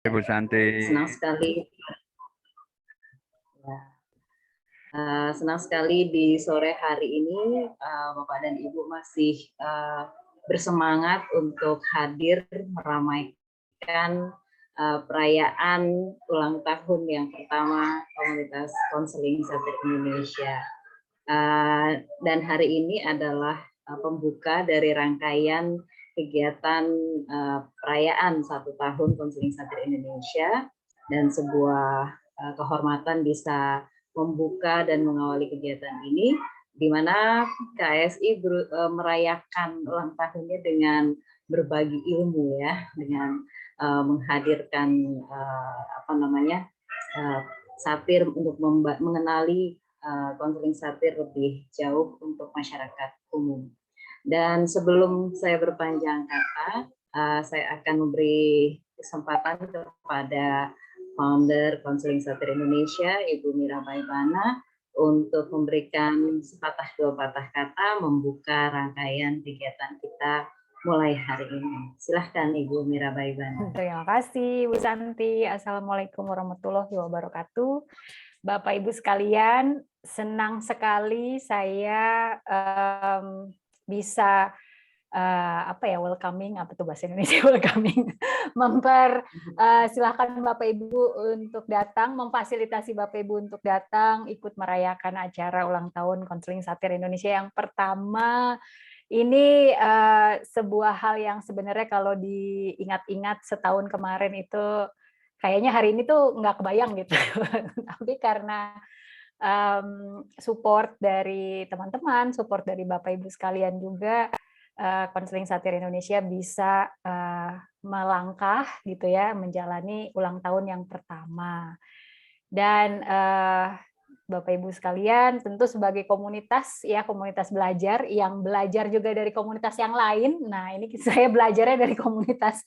Ibu Santi. Senang sekali. Ya. Senang sekali di sore hari ini Bapak dan Ibu masih bersemangat untuk hadir meramaikan perayaan ulang tahun yang pertama Komunitas Konseling Satir Indonesia. Dan hari ini adalah pembuka dari rangkaian kegiatan perayaan 1 tahun Konseling Satir Indonesia, dan sebuah kehormatan bisa membuka dan mengawali kegiatan ini, di mana KSI merayakan ulang tahunnya dengan berbagi ilmu ya, dengan menghadirkan satir untuk mengenali konseling satir lebih jauh untuk masyarakat umum. Dan sebelum saya berpanjang kata, saya akan memberi kesempatan kepada founder Konseling Satir Indonesia, Ibu Mira Baibana, untuk memberikan sepatah dua patah kata membuka rangkaian kegiatan kita mulai hari ini. Silahkan Ibu Mira Baibana. Terima kasih Bu Santi. Assalamualaikum warahmatullahi wabarakatuh. Bapak Ibu sekalian, senang sekali saya bisa welcoming, apa tuh bahasa Indonesia, welcoming, silakan Bapak Ibu untuk datang, memfasilitasi Bapak Ibu untuk datang ikut merayakan acara ulang tahun Konseling Satir Indonesia yang pertama. Ini sebuah hal yang sebenarnya kalau diingat-ingat setahun kemarin itu kayaknya hari ini tuh nggak kebayang gitu. Tapi karena support dari teman-teman, support dari Bapak Ibu sekalian juga, Konseling Satir Indonesia bisa melangkah gitu ya, menjalani ulang tahun yang pertama. Dan Bapak Ibu sekalian, tentu sebagai komunitas ya, komunitas belajar yang belajar juga dari komunitas yang lain. Nah, ini saya belajarnya dari komunitas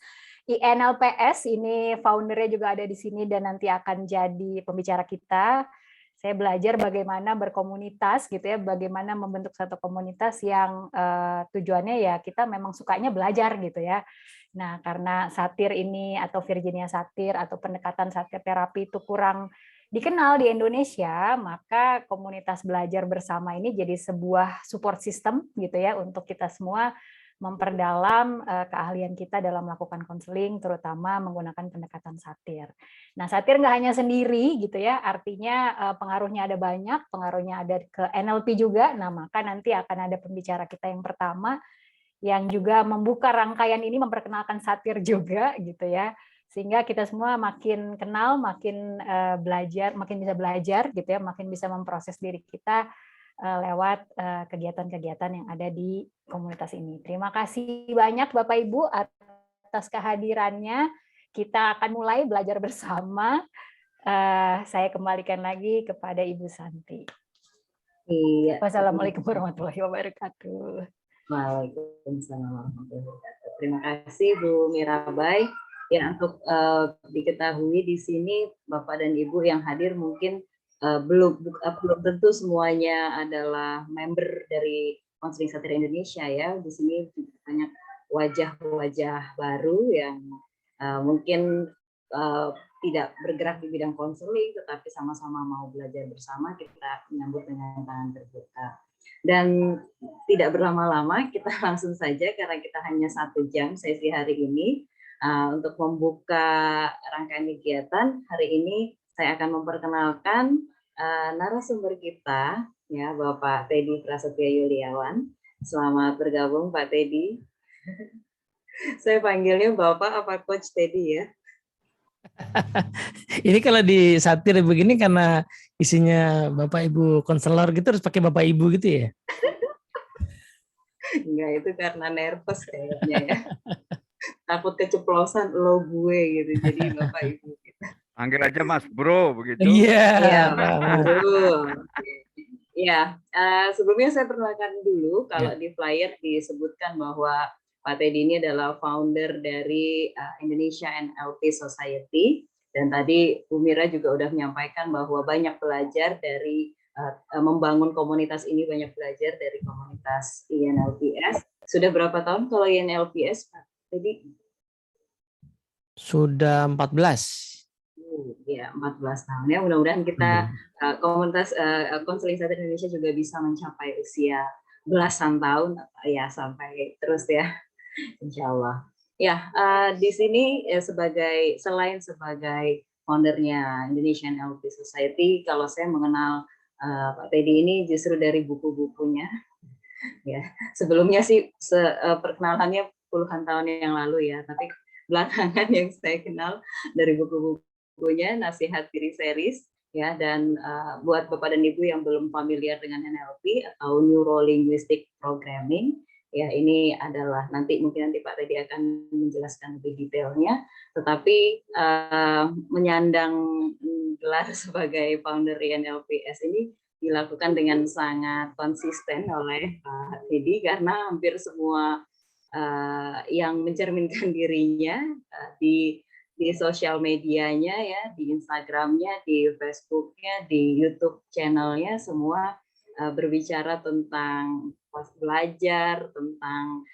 INLPS, ini foundernya juga ada di sini dan nanti akan jadi pembicara kita. Saya belajar bagaimana berkomunitas gitu ya, bagaimana membentuk satu komunitas yang tujuannya ya kita memang sukanya belajar gitu ya. Nah, karena satir ini atau Virginia satir atau pendekatan satir terapi itu kurang dikenal di Indonesia, maka komunitas belajar bersama ini jadi sebuah support system gitu ya untuk kita semua memperdalam keahlian kita dalam melakukan konseling, terutama menggunakan pendekatan satir. Nah, satir nggak hanya sendiri gitu ya, artinya pengaruhnya ada banyak, pengaruhnya ada ke NLP juga. Nah, maka nanti akan ada pembicara kita yang pertama yang juga membuka rangkaian ini, memperkenalkan satir juga gitu ya, sehingga kita semua makin kenal, makin belajar, makin bisa belajar gitu ya, makin bisa memproses diri kita lewat kegiatan-kegiatan yang ada di komunitas ini. Terima kasih banyak Bapak Ibu atas kehadirannya. Kita akan mulai belajar bersama. Saya kembalikan lagi kepada Ibu Santi. Iya. Wassalamualaikum warahmatullahi wabarakatuh. Waalaikumsalam warahmatullahi wabarakatuh. Terima kasih Bu Mirabai. Ya, untuk diketahui di sini Bapak dan Ibu yang hadir mungkin belum tentu semuanya adalah member dari Konseling Satir Indonesia ya. Di sini banyak wajah-wajah baru yang mungkin tidak bergerak di bidang konseling, tetapi sama-sama mau belajar bersama. Kita menyambut dengan tangan terbuka. Dan tidak berlama-lama, kita langsung saja karena kita hanya 1 jam sesi hari ini untuk membuka rangkaian kegiatan. Hari ini saya akan memperkenalkan narasumber kita, ya, Bapak Teddy Prasetya Yuliawan. Selamat bergabung Pak Teddy. Saya panggilnya Bapak apa Coach Teddy ya? Ini kalau di satir begini karena isinya Bapak Ibu konselor gitu harus pakai Bapak Ibu gitu ya? Enggak, itu karena nervous kayaknya ya. Takut keceplosan lo gue gitu, jadi Bapak Ibu kita. Panggil aja Mas Bro begitu. Iya. Iya, Mas Bro. Ya, sebelumnya saya perkenalkan dulu kalau di flyer disebutkan bahwa Pak Teddy ini adalah founder dari Indonesia NLP Society, dan tadi Bu Mira juga udah menyampaikan bahwa banyak belajar dari membangun komunitas ini, banyak belajar dari komunitas INLPS. Sudah berapa tahun kalau INLPS Pak Teddy? Sudah 14. Ya, 14 tahun ya. Mudah-mudahan kita komunitas konseling satir Indonesia juga bisa mencapai usia belasan tahun ya sampai terus ya, insya Allah. Ya, di sini selain sebagai foundernya Indonesian LP Society, kalau saya mengenal Pak Teddy ini justru dari buku-bukunya. Ya, sebelumnya sih perkenalannya puluhan tahun yang lalu ya, tapi belakangan yang saya kenal dari buku-bukunya Nasihat Diri Series ya, dan buat Bapak dan Ibu yang belum familiar dengan NLP atau Neuro Linguistic Programming ya, ini adalah nanti Pak Teddy akan menjelaskan lebih detailnya, tetapi menyandang gelar sebagai founder NLPS ini dilakukan dengan sangat konsisten oleh Pak Teddy, karena hampir semua yang mencerminkan dirinya di sosial medianya ya, di Instagramnya, di Facebooknya, di YouTube channelnya, semua berbicara tentang belajar, tentang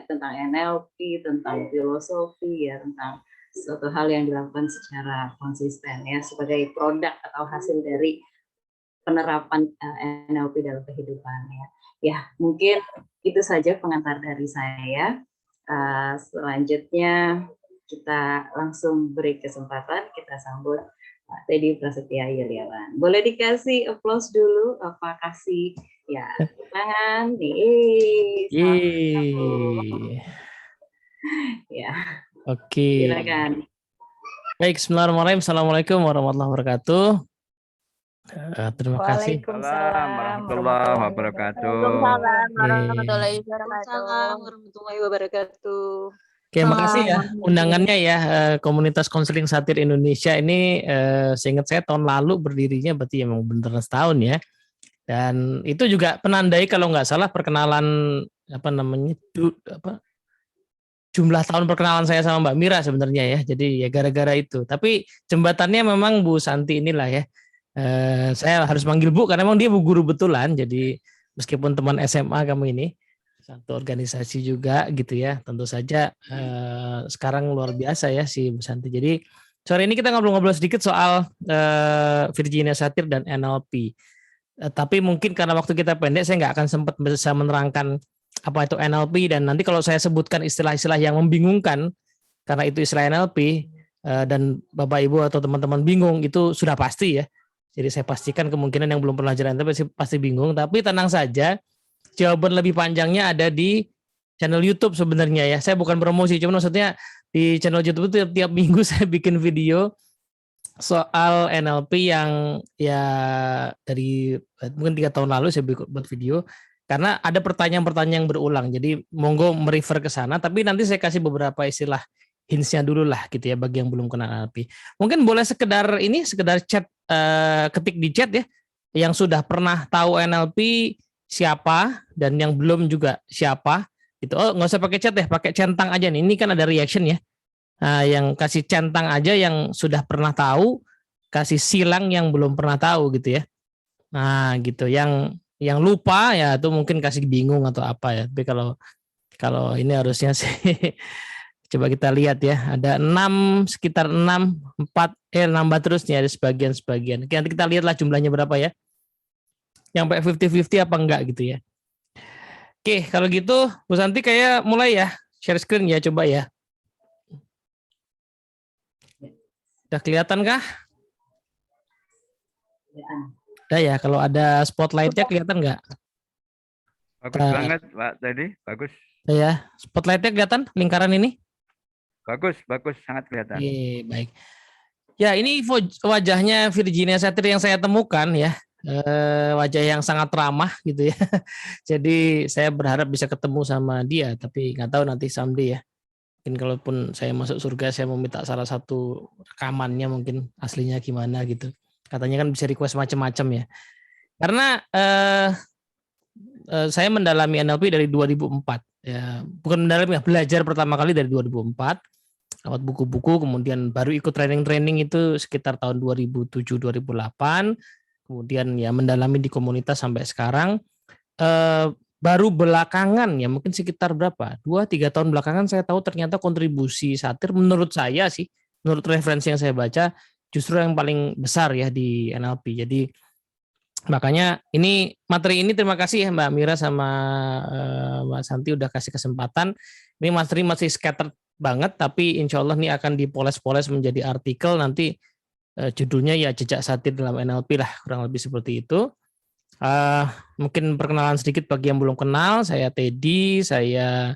tentang NLP, tentang filosofi ya, tentang suatu hal yang dilakukan secara konsisten ya, sebagai produk atau hasil dari penerapan NLP dalam kehidupannya. Ya, mungkin itu saja pengantar dari saya. Selanjutnya kita langsung beri kesempatan, kita sambut Pak Teddy Prasetya Yuliawan. Boleh dikasih applause dulu, apa kasih ya tangan nih. Ya. Oke. Silakan. Baik, bismillahirrahmanirrahim. Assalamualaikum warahmatullahi wabarakatuh. Terima kasih. Waalaikumsalam warahmatullahi wabarakatuh. Waalaikumsalam warahmatullahi wabarakatuh. Oke, makasih ya undangannya ya, komunitas konseling satir Indonesia ini seingat saya tahun lalu berdirinya, berarti emang beneran setahun ya. Dan itu juga penandai kalau nggak salah perkenalan jumlah tahun perkenalan saya sama Mbak Mira sebenarnya ya. Jadi ya gara-gara itu. Tapi jembatannya memang Bu Santi inilah ya. Saya harus manggil Bu karena memang dia Bu guru betulan. Jadi meskipun teman SMA kamu ini, satu organisasi juga gitu ya. Tentu saja sekarang luar biasa ya si Bu Santi. Jadi sore ini kita ngobrol-ngobrol sedikit soal Virginia Satir dan NLP. Tapi mungkin karena waktu kita pendek, saya nggak akan sempat bisa menerangkan apa itu NLP, dan nanti kalau saya sebutkan istilah-istilah yang membingungkan karena itu istilah NLP dan Bapak Ibu atau teman-teman bingung, itu sudah pasti ya. Jadi saya pastikan kemungkinan yang belum pernah jalan tapi pasti bingung. Tapi tenang saja, jawaban lebih panjangnya ada di channel YouTube sebenarnya ya. Saya bukan promosi, cuma maksudnya di channel YouTube itu tiap minggu saya bikin video soal NLP yang ya dari mungkin 3 tahun lalu saya buat video. Karena ada pertanyaan-pertanyaan yang berulang, jadi monggo merefer ke sana. Tapi nanti saya kasih beberapa istilah hints-nya dulu lah gitu ya bagi yang belum kenal NLP. Mungkin boleh sekedar chat, ketik di chat ya, yang sudah pernah tahu NLP siapa dan yang belum juga siapa. Gitu. Oh nggak usah pakai chat deh, pakai centang aja nih. Ini kan ada reaction ya. Yang kasih centang aja yang sudah pernah tahu, kasih silang yang belum pernah tahu gitu ya. Nah gitu, yang lupa ya itu mungkin kasih bingung atau apa ya. Tapi kalau ini harusnya sih coba kita lihat ya. Ada 6, sekitar 6, 4, nambah terus nih ada sebagian-sebagian. Nanti kita lihatlah jumlahnya berapa ya. Yang sampai 50-50 apa enggak gitu ya. Oke, kalau gitu Bu Santi kayak mulai ya. Share screen ya coba ya. Udah kelihatan kah? Udah ya, kalau ada spotlight-nya kelihatan nggak? Bagus banget Pak tadi, bagus. Ya, spotlight-nya kelihatan lingkaran ini? Bagus, sangat kelihatan. Oke, baik. Ya, ini wajahnya Virginia Satir yang saya temukan ya. Wajah yang sangat ramah gitu ya. Jadi saya berharap bisa ketemu sama dia, tapi nggak tahu nanti someday ya. Mungkin kalaupun saya masuk surga, saya mau minta salah satu rekamannya mungkin aslinya gimana gitu. Katanya kan bisa request macam-macam ya. Karena saya mendalami NLP dari 2004. Ya, bukan mendalami, belajar pertama kali dari 2004. Lewat buku-buku, kemudian baru ikut training-training itu sekitar tahun 2007-2008. Kemudian ya mendalami di komunitas sampai sekarang. baru belakangan ya mungkin sekitar berapa 2-3 tahun belakangan saya tahu ternyata kontribusi satir menurut saya sih, menurut referensi yang saya baca justru yang paling besar ya di NLP. Jadi makanya ini materi ini terima kasih ya Mbak Mira sama Mbak Santi udah kasih kesempatan. Ini materi masih scattered banget tapi insya Allah ini akan dipoles-poles menjadi artikel nanti judulnya ya jejak satir dalam NLP lah kurang lebih seperti itu. Mungkin perkenalan sedikit bagi yang belum kenal, saya Teddy, saya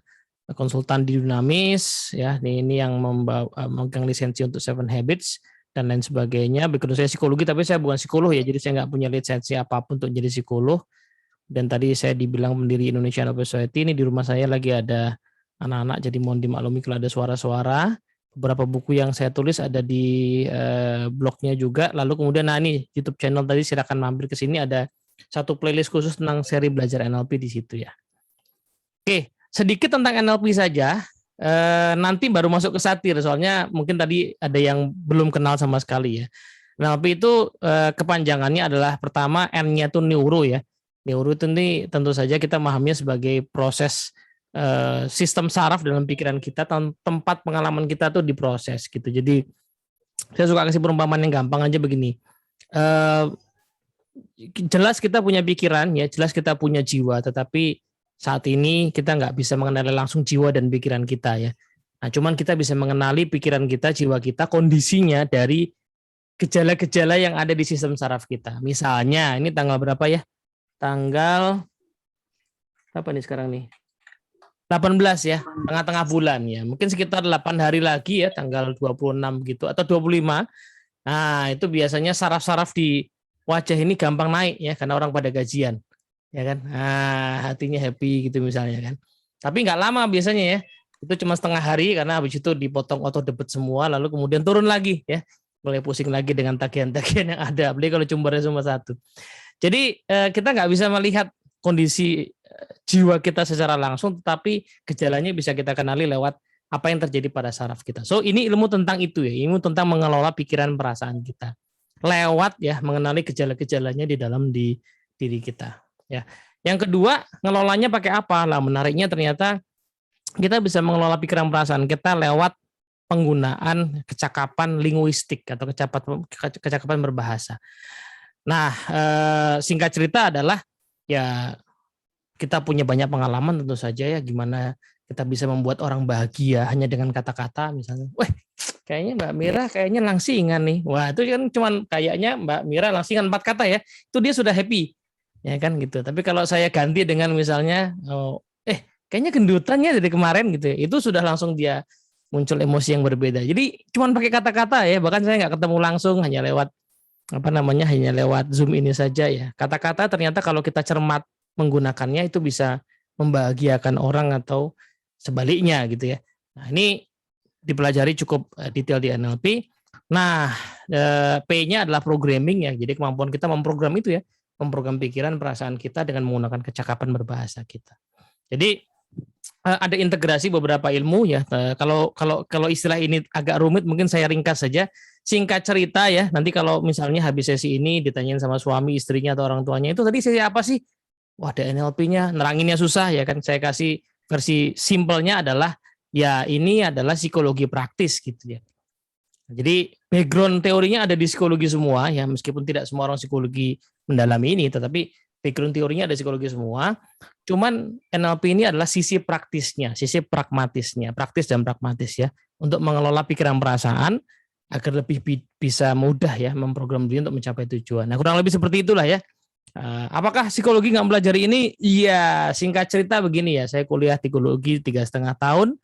konsultan di Dunamis ya. Ini yang memegang lisensi untuk 7 Habits dan lain sebagainya. Background saya psikologi tapi saya bukan psikolog ya, jadi saya nggak punya lisensi apapun untuk jadi psikolog. Dan tadi saya dibilang pendiri Indonesian Open Society, ini di rumah saya lagi ada anak-anak, jadi mohon dimaklumi kalau ada suara-suara. Beberapa buku yang saya tulis ada di blognya juga. Lalu kemudian nah ini YouTube channel tadi silakan mampir ke sini, ada satu playlist khusus tentang seri belajar NLP di situ ya. Oke, sedikit tentang NLP saja. Nanti baru masuk ke satir, soalnya mungkin tadi ada yang belum kenal sama sekali ya. NLP itu kepanjangannya adalah pertama N-nya itu neuro ya. Neuro itu tentu saja kita memahaminya sebagai proses sistem saraf dalam pikiran kita, tempat pengalaman kita tuh diproses gitu. Jadi saya suka kasih perumpamaan yang gampang aja begini. Jelas kita punya pikiran ya, jelas kita punya jiwa, tetapi saat ini kita nggak bisa mengenali langsung jiwa dan pikiran kita ya. Nah, cuman kita bisa mengenali pikiran kita, jiwa kita, kondisinya dari gejala-gejala yang ada di sistem saraf kita. Misalnya, ini tanggal berapa ya? Tanggal apa nih sekarang nih? 18 ya, tengah-tengah bulan ya. Mungkin sekitar 8 hari lagi ya, tanggal 26 gitu atau 25. Nah, itu biasanya saraf-saraf di wajah ini gampang naik ya karena orang pada gajian. Ya kan? Nah, hatinya happy gitu misalnya kan. Tapi nggak lama biasanya ya. Itu cuma setengah hari karena habis itu dipotong otot debat semua lalu kemudian turun lagi ya. Mulai pusing lagi dengan tagihan-tagihan yang ada. Apalagi kalau cumbernya cuma satu. Jadi kita nggak bisa melihat kondisi jiwa kita secara langsung, tetapi gejalanya bisa kita kenali lewat apa yang terjadi pada saraf kita. So ini ilmu tentang itu ya, ilmu tentang mengelola pikiran perasaan kita lewat ya mengenali gejala-gejalanya di dalam diri kita. Ya, yang kedua ngelolanya pakai apa? Lah menariknya ternyata kita bisa mengelola pikiran perasaan kita lewat penggunaan kecakapan linguistik atau kecakapan berbahasa. Nah, singkat cerita adalah ya kita punya banyak pengalaman tentu saja ya gimana kita bisa membuat orang bahagia hanya dengan kata-kata misalnya. Wah, kayaknya Mbak Mira kayaknya langsingan nih. Wah, itu kan cuman kayaknya Mbak Mira langsingan 4 kata ya. Itu dia sudah happy. Ya kan gitu. Tapi kalau saya ganti dengan misalnya kayaknya gendutannya dari kemarin gitu ya. Itu sudah langsung dia muncul emosi yang berbeda. Jadi cuman pakai kata-kata ya, bahkan saya nggak ketemu langsung hanya lewat hanya lewat Zoom ini saja ya. Kata-kata ternyata kalau kita cermat menggunakannya itu bisa membahagiakan orang atau sebaliknya gitu ya. Nah, ini dipelajari cukup detail di NLP. Nah, P-nya adalah programming ya. Jadi kemampuan kita memprogram itu ya, memprogram pikiran, perasaan kita dengan menggunakan kecakapan berbahasa kita. Jadi ada integrasi beberapa ilmu ya. Kalau istilah ini agak rumit mungkin saya ringkas saja. Singkat cerita ya, nanti kalau misalnya habis sesi ini ditanyain sama suami, istrinya atau orang tuanya, itu tadi sesi apa sih? Wah, ada NLP-nya, neranginnya susah ya kan. Saya kasih versi simpelnya adalah ya ini adalah psikologi praktis gitu ya. Jadi background teorinya ada di psikologi semua ya, meskipun tidak semua orang psikologi mendalami ini, tetapi background teorinya ada psikologi semua. Cuman NLP ini adalah sisi praktisnya, sisi pragmatisnya, praktis dan pragmatis ya, untuk mengelola pikiran perasaan agar lebih bisa mudah ya memprogram diri untuk mencapai tujuan. Nah, kurang lebih seperti itulah ya. Apakah psikologi nggak mempelajari ini? Iya, singkat cerita begini ya, saya kuliah psikologi 3,5 tahun,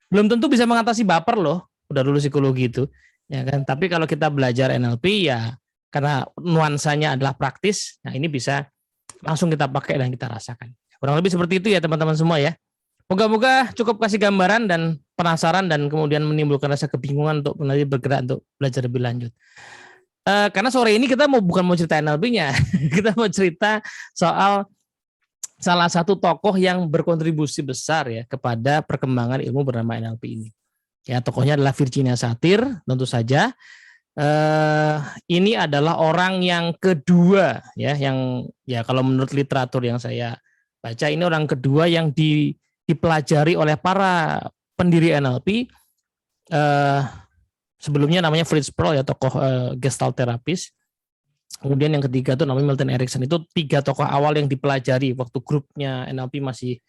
belum tentu bisa mengatasi baper loh, udah lulus psikologi itu, ya kan? Tapi kalau kita belajar NLP ya, karena nuansanya adalah praktis, nah ini bisa langsung kita pakai dan kita rasakan. Kurang lebih seperti itu ya teman-teman semua ya. Moga-moga cukup kasih gambaran dan penasaran dan kemudian menimbulkan rasa kebingungan untuk nanti bergerak untuk belajar lebih lanjut. Karena sore ini kita bukan mau cerita NLP-nya, kita mau cerita soal salah satu tokoh yang berkontribusi besar ya kepada perkembangan ilmu bernama NLP ini. Ya, tokohnya adalah Virginia Satir, tentu saja. Ini adalah orang yang kedua ya, yang ya kalau menurut literatur yang saya Baca ini orang kedua yang dipelajari oleh para pendiri NLP. Sebelumnya namanya Fritz Perls ya, tokoh Gestalt terapis. Kemudian yang ketiga itu namanya Milton Erickson. Itu 3 tokoh awal yang dipelajari waktu grupnya NLP masih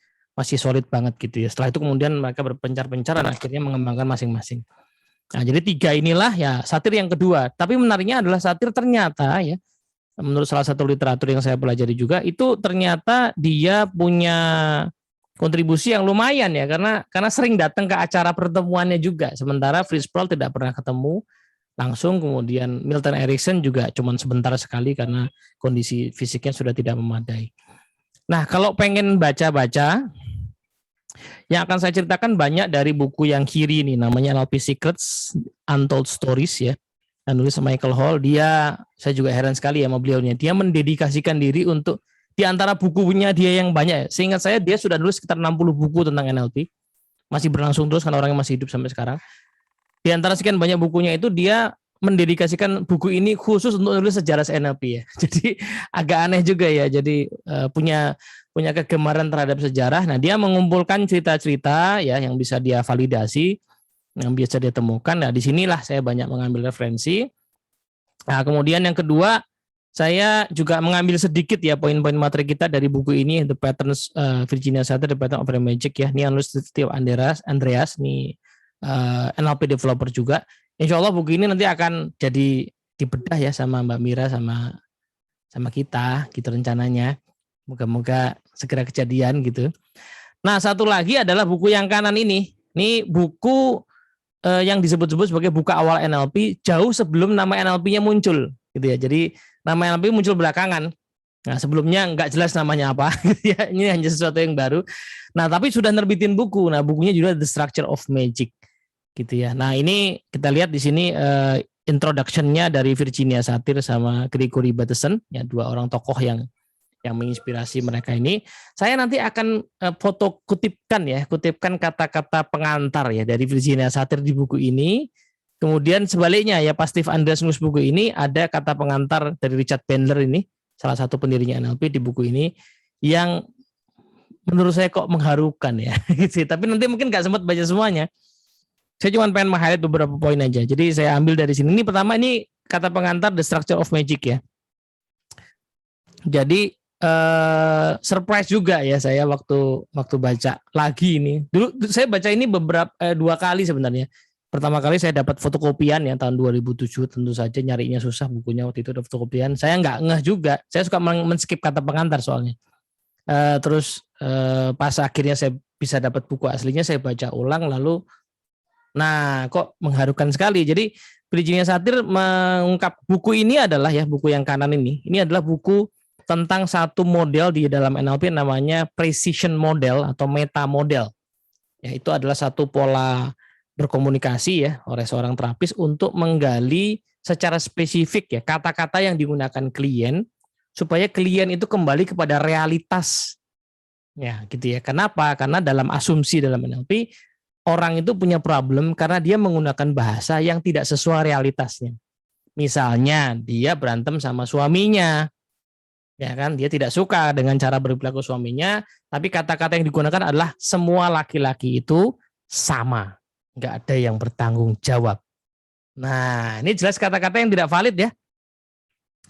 solid banget gitu ya. Setelah itu kemudian mereka berpencar-pencar dan akhirnya mengembangkan masing-masing. Nah, jadi 3 inilah ya satir yang kedua. Tapi menariknya adalah satir ternyata ya, menurut salah satu literatur yang saya pelajari juga, itu ternyata dia punya kontribusi yang lumayan ya, karena sering datang ke acara pertemuannya juga. Sementara Fritz Perls tidak pernah ketemu langsung, kemudian Milton Erickson juga cuman sebentar sekali karena kondisi fisiknya sudah tidak memadai. Nah, kalau pengen baca-baca, yang akan saya ceritakan banyak dari buku yang kiri ini, namanya NLP Secrets, Untold Stories ya. Dan nulis Michael Hall, saya juga heran sekali ya sama beliaunya. Dia mendedikasikan diri untuk, di antara bukunya dia yang banyak, seingat saya dia sudah nulis sekitar 60 buku tentang NLP. Masih berlangsung terus karena orangnya masih hidup sampai sekarang. Di antara sekian banyak bukunya itu dia mendedikasikan buku ini khusus untuk nulis sejarah NLP ya. Jadi agak aneh juga ya. Jadi punya kegemaran terhadap sejarah. Nah, dia mengumpulkan cerita-cerita ya yang bisa dia validasi, yang bisa dia temukan. Nah, disinilah saya banyak mengambil referensi. Nah, kemudian yang kedua, saya juga mengambil sedikit ya poin-poin materi kita dari buku ini, The Patterns, Virginia Satir, The Pattern of Magic ya. Ini nulis Theo Andreas nih, NLP developer juga. Insya Allah buku ini nanti akan jadi dibedah ya sama Mbak Mira sama kita gitu rencananya. Moga-moga segera kejadian gitu. Nah, satu lagi adalah buku yang kanan ini. Ini buku yang disebut-sebut sebagai buku awal NLP jauh sebelum nama NLP-nya muncul gitu ya. Jadi nama NLP muncul belakangan. Nah, sebelumnya nggak jelas namanya apa gitu ya. Ini hanya sesuatu yang baru. Nah, tapi sudah nerbitin buku. Nah, bukunya juga The Structure of Magic gitu ya. Nah, ini kita lihat di sini introduction-nya dari Virginia Satir sama Gregory Bateson ya, 2 orang tokoh yang menginspirasi mereka ini. Saya nanti akan kutipkan kata-kata pengantar ya dari Virginia Satir di buku ini. Kemudian sebaliknya ya, pas Steve Andreas nulis buku ini ada kata pengantar dari Richard Bandler ini, salah satu pendirinya NLP di buku ini, yang menurut saya kok mengharukan ya. Tapi nanti mungkin nggak sempat baca semuanya. Saya cuma pengen meng-highlight beberapa poin aja. Jadi saya ambil dari sini. Ini pertama, ini kata pengantar The Structure of Magic ya. Jadi surprise juga ya saya waktu baca lagi ini. Dulu saya baca ini 2 kali sebenarnya. Pertama kali saya dapat fotokopian ya tahun 2007, tentu saja nyarinya susah bukunya waktu itu, ada fotokopian. Saya nggak ngeh juga. Saya suka men-skip kata pengantar soalnya. Terus pas akhirnya saya bisa dapat buku aslinya, saya baca ulang lalu nah kok mengharukan sekali. Jadi Virginia Satir mengungkap buku ini adalah ya, buku yang kanan ini adalah buku tentang satu model di dalam NLP namanya precision model atau meta model. Ya, itu adalah satu pola berkomunikasi ya oleh seorang terapis untuk menggali secara spesifik ya kata-kata yang digunakan klien supaya klien itu kembali kepada realitas. Ya, gitu ya. Kenapa? Karena dalam asumsi dalam NLP orang itu punya problem karena dia menggunakan bahasa yang tidak sesuai realitasnya. Misalnya dia berantem sama suaminya, ya kan? Dia tidak suka dengan cara berperilaku suaminya, tapi kata-kata yang digunakan adalah semua laki-laki itu sama, nggak ada yang bertanggung jawab. Nah, ini jelas kata-kata yang tidak valid ya,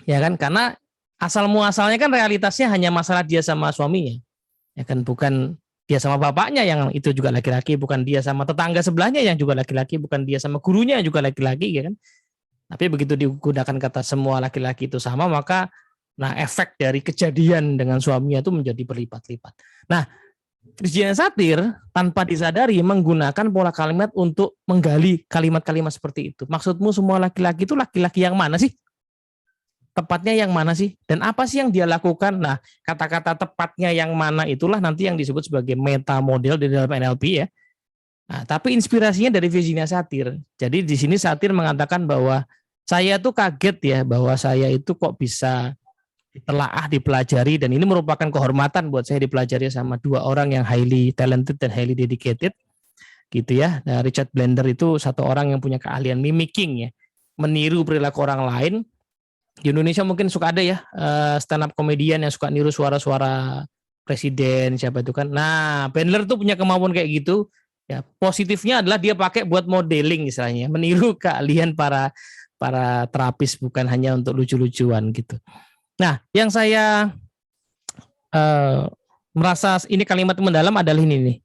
ya kan? Karena asal muasalnya kan realitasnya hanya masalah dia sama suaminya, ya kan? Bukan dia sama bapaknya yang itu juga laki-laki, bukan dia sama tetangga sebelahnya yang juga laki-laki, bukan dia sama gurunya yang juga laki-laki, ya kan? Tapi begitu digunakan kata semua laki-laki itu sama, maka nah efek dari kejadian dengan suaminya itu menjadi berlipat-lipat. Nah, Virginia Satir tanpa disadari menggunakan pola kalimat untuk menggali kalimat-kalimat seperti itu. Maksudmu semua laki-laki itu laki-laki yang mana sih? Tepatnya yang mana sih? Dan apa sih yang dia lakukan? Nah, kata-kata tepatnya yang mana itulah nanti yang disebut sebagai meta model di dalam NLP ya. Nah, tapi inspirasinya dari Virginia Satir. Jadi di sini Satir mengatakan bahwa saya tuh kaget ya bahwa saya itu kok bisa ditelaah, dipelajari, dan ini merupakan kehormatan buat saya dipelajari sama 2 orang yang highly talented dan highly dedicated gitu ya. Nah, Richard Bandler itu satu orang yang punya keahlian mimicking ya, meniru perilaku orang lain. Di Indonesia mungkin suka ada ya stand up komedian yang suka niru suara-suara presiden siapa itu kan. Nah, Bandler tuh punya kemampuan kayak gitu. Ya, positifnya adalah dia pakai buat modeling istilahnya, meniru keahlian para terapis, bukan hanya untuk lucu-lucuan gitu. Nah, yang saya merasa ini kalimat mendalam adalah ini nih.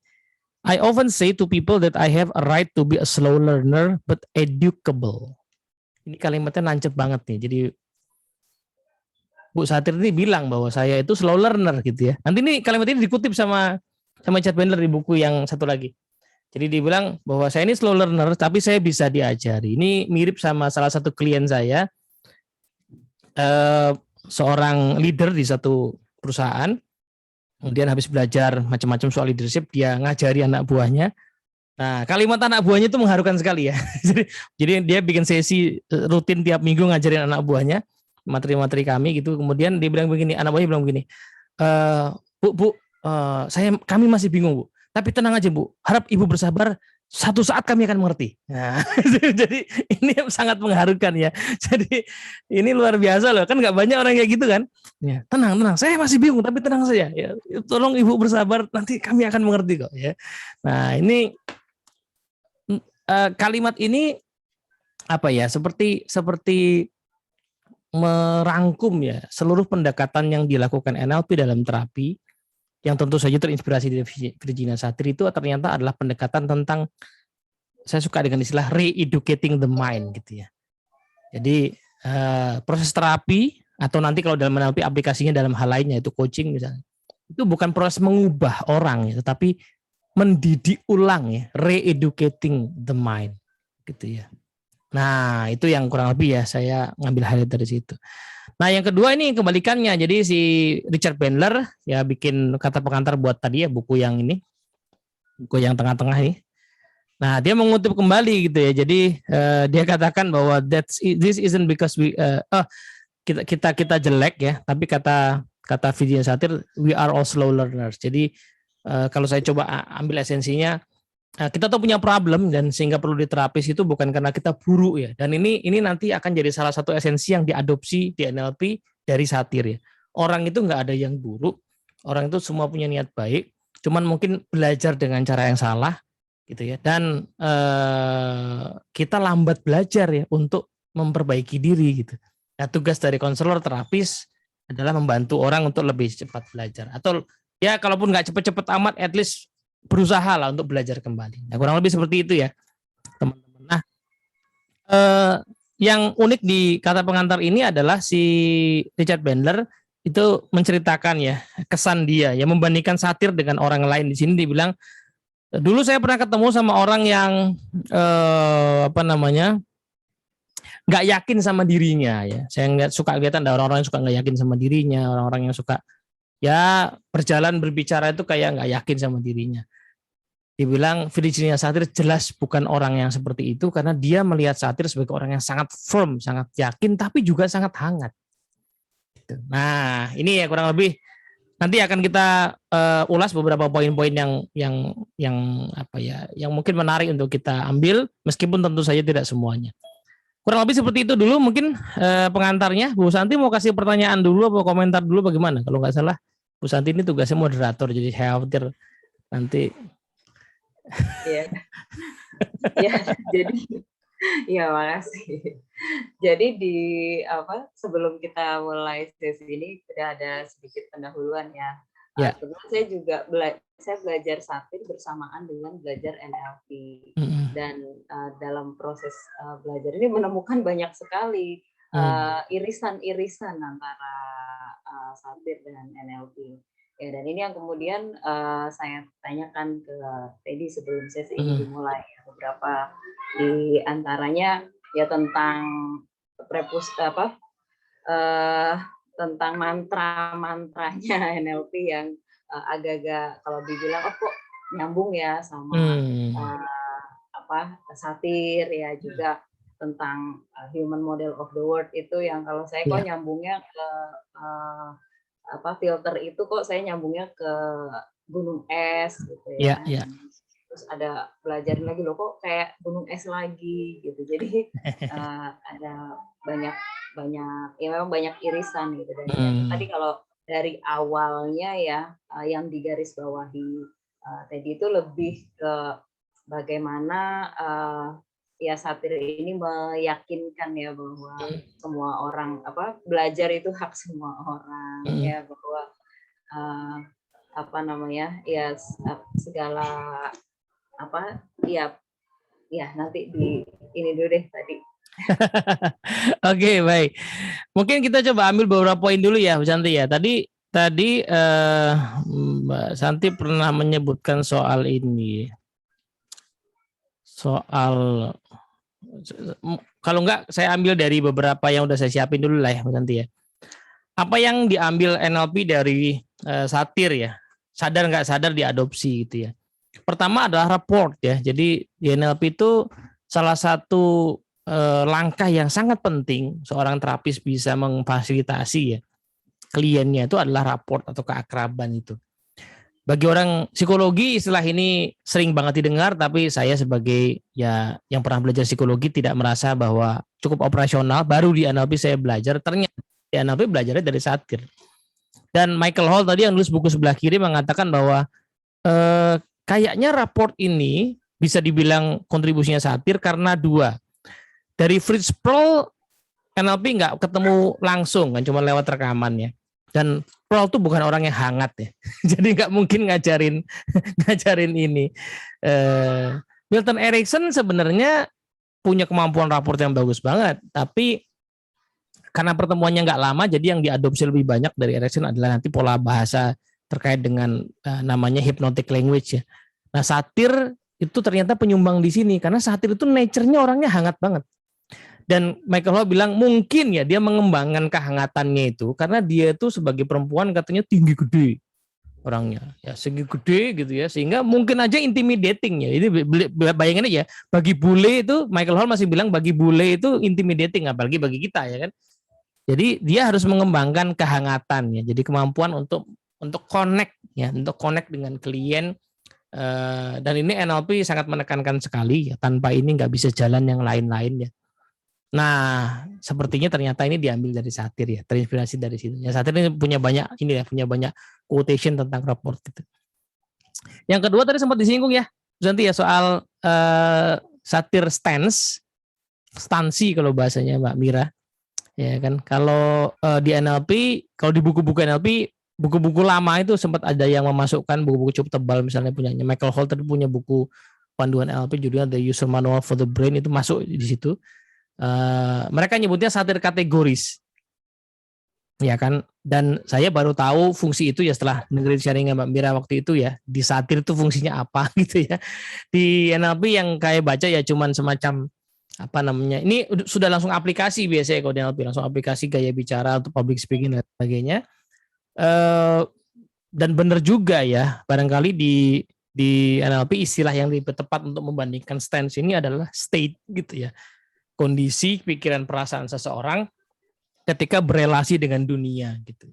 I often say to people that I have a right to be a slow learner but educable. Ini kalimatnya nancep banget nih. Jadi Bu Satir ini bilang bahwa saya itu slow learner gitu ya. Nanti ini kalimat ini dikutip sama Chad Bandler di buku yang satu lagi. Jadi dia bilang bahwa saya ini slow learner tapi saya bisa diajari. Ini mirip sama salah satu klien saya, seorang leader di satu perusahaan. Kemudian habis belajar macam-macam soal leadership, dia ngajari anak buahnya. Nah, kalimat anak buahnya itu mengharukan sekali ya. Jadi dia bikin sesi rutin tiap minggu ngajarin anak buahnya materi-materi kami gitu. Kemudian dia bilang begini, anak buahnya bilang begini, Bu, kami masih bingung, Bu. Tapi tenang aja, Bu. Harap Ibu bersabar. Satu saat kami akan mengerti. Nah, jadi ini sangat mengharukan ya. Jadi ini luar biasa loh. Kan nggak banyak orang kayak gitu kan. Ya, tenang. Saya masih bingung, tapi tenang saja. Ya, tolong Ibu bersabar. Nanti kami akan mengerti kok. Ya. Nah, ini kalimat ini apa ya? Seperti merangkum ya seluruh pendekatan yang dilakukan NLP dalam terapi, yang tentu saja terinspirasi dari Virginia Satir, itu ternyata adalah pendekatan tentang, saya suka dengan istilah re-educating the mind gitu ya. Jadi proses terapi atau nanti kalau dalam NLP aplikasinya dalam hal lainnya itu coaching misalnya, itu bukan proses mengubah orang ya, tetapi mendidik ulang ya, re-educating the mind gitu ya. Nah, itu yang kurang lebih ya saya ngambil highlight dari situ. Nah, yang kedua ini kebalikannya. Jadi si Richard Bandler ya bikin kata pengantar buat tadi ya buku yang ini, buku yang tengah-tengah ini. Nah, dia mengutip kembali gitu ya. Jadi dia katakan bahwa this isn't because kita jelek ya, tapi kata Virginia Satir, we are all slow learners. Jadi kalau saya coba ambil esensinya, kita tuh punya problem dan sehingga perlu diterapis itu bukan karena kita buruk ya. Dan ini nanti akan jadi salah satu esensi yang diadopsi di NLP dari Satir ya. Orang itu nggak ada yang buruk, orang itu semua punya niat baik, cuman mungkin belajar dengan cara yang salah gitu ya. Dan kita lambat belajar ya untuk memperbaiki diri gitu. Nah, tugas dari konselor terapis adalah membantu orang untuk lebih cepat belajar, atau ya kalaupun nggak cepet-cepet amat, at least berusaha lah untuk belajar kembali. Nah, kurang lebih seperti itu ya, teman-teman. Nah, yang unik di kata pengantar ini adalah si Richard Bandler itu menceritakan ya kesan dia, ya membandingkan Satir dengan orang lain. Di sini dibilang, dulu saya pernah ketemu sama orang yang nggak yakin sama dirinya ya. Saya nggak suka kelihatan ada orang-orang yang suka nggak yakin sama dirinya, orang-orang yang suka ya berjalan berbicara itu kayak nggak yakin sama dirinya. Dibilang Virginia Satir jelas bukan orang yang seperti itu, karena dia melihat Satir sebagai orang yang sangat firm, sangat yakin, tapi juga sangat hangat. Nah, ini ya kurang lebih nanti akan kita ulas beberapa poin-poin yang apa ya, yang mungkin menarik untuk kita ambil, meskipun tentu saja tidak semuanya. Kurang lebih seperti itu dulu mungkin pengantarnya. Bu Santi mau kasih pertanyaan dulu atau komentar dulu bagaimana? Kalau nggak salah Bu Santi ini tugasnya moderator, jadi saya khawatir nanti. Ya, jadi ya makasih. Jadi sebelum kita mulai sesi ini sudah ada sedikit pendahuluan ya. Kebetulan saya juga belajar Satir bersamaan dengan belajar NLP, dan dalam proses belajar ini menemukan banyak sekali irisan-irisan antara Satir dan NLP. Ya, dan ini yang kemudian saya tanyakan ke Teddy sebelum sesi ini dimulai. Beberapa di antaranya ya tentang tentang mantra-mantranya NLP yang agak-agak kalau dibilang kok nyambung ya sama Satir ya, juga tentang human model of the world itu yang kalau saya kok nyambungnya ke filter itu kok saya nyambungnya ke gunung es gitu ya. Terus ada belajar lagi loh kok kayak gunung es lagi gitu. Jadi ada banyak ya memang banyak irisan gitu. Dan tadi kalau dari awalnya ya yang digarisbawahi tadi itu lebih ke bagaimana ya satir ini meyakinkan ya bahwa semua orang belajar itu hak semua orang ya, bahwa apa namanya ya segala ya nanti di ini dulu deh tadi. Oke, baik. Mungkin kita coba ambil beberapa poin dulu ya, Bu Santi ya. Tadi Mbak Santi pernah menyebutkan soal ini. Soal kalau enggak saya ambil dari beberapa yang udah saya siapin dulu lah ya, Bu Santi ya. Apa yang diambil NLP dari satir ya? Sadar nggak sadar diadopsi gitu ya. Pertama adalah rapport ya. Jadi di NLP itu salah satu langkah yang sangat penting seorang terapis bisa memfasilitasi ya kliennya itu adalah rapport atau keakraban itu. Bagi orang psikologi istilah ini sering banget didengar, tapi saya sebagai ya yang pernah belajar psikologi tidak merasa bahwa cukup operasional. Baru di NLP saya belajar, ternyata di NLP belajarnya dari satir. Dan Michael Hall tadi yang nulis buku sebelah kiri mengatakan bahwa kayaknya rapport ini bisa dibilang kontribusinya satir karena dua. Dari Fritz Perls NLP nggak ketemu langsung kan, cuma lewat rekamannya. Dan Perls tuh bukan orang yang hangat ya, jadi nggak mungkin ngajarin ini. Milton Erickson sebenarnya punya kemampuan rapport yang bagus banget, tapi karena pertemuannya nggak lama, jadi yang diadopsi lebih banyak dari Erickson adalah nanti pola bahasa terkait dengan namanya hypnotic language ya. Nah satir itu ternyata penyumbang di sini, karena satir itu nature-nya orangnya hangat banget. Dan Michael Hall bilang mungkin ya dia mengembangkan kehangatannya itu karena dia itu sebagai perempuan katanya tinggi gede orangnya, ya tinggi gede gitu ya, sehingga mungkin aja intimidating ya. Ini bayangin aja bagi bule itu, Michael Hall masih bilang bagi bule itu intimidating, apalagi bagi kita ya kan. Jadi dia harus mengembangkan kehangatannya, jadi kemampuan untuk connect ya, untuk connect dengan klien. Dan ini NLP sangat menekankan sekali ya, tanpa ini nggak bisa jalan yang lain-lain ya. Nah, sepertinya ternyata ini diambil dari satir ya, terinspirasi dari situ. Ya, satir ini punya banyak quotation tentang rapport gitu. Yang kedua tadi sempat disinggung ya, nanti ya soal satir stansi kalau bahasanya Mbak Mira. Ya kan, kalau di NLP, kalau di buku-buku NLP, buku-buku lama itu sempat ada yang memasukkan buku-buku cukup tebal, misalnya punyanya Michael Hall tadi punya buku panduan NLP judulnya The User Manual for the Brain, itu masuk di situ. Mereka nyebutnya satir kategoris, ya kan. Dan saya baru tahu fungsi itu ya setelah dengerin sharing Mbak Mira waktu itu ya. Di satir itu fungsinya apa gitu ya. Di NLP yang kayak baca ya cuman semacam apa namanya, ini sudah langsung aplikasi biasanya kalau di NLP, langsung aplikasi gaya bicara untuk public speaking dan sebagainya. Dan benar juga ya, barangkali di NLP istilah yang lebih tepat untuk membandingkan stance ini adalah state gitu ya. Kondisi pikiran perasaan seseorang ketika berelasi dengan dunia gitu.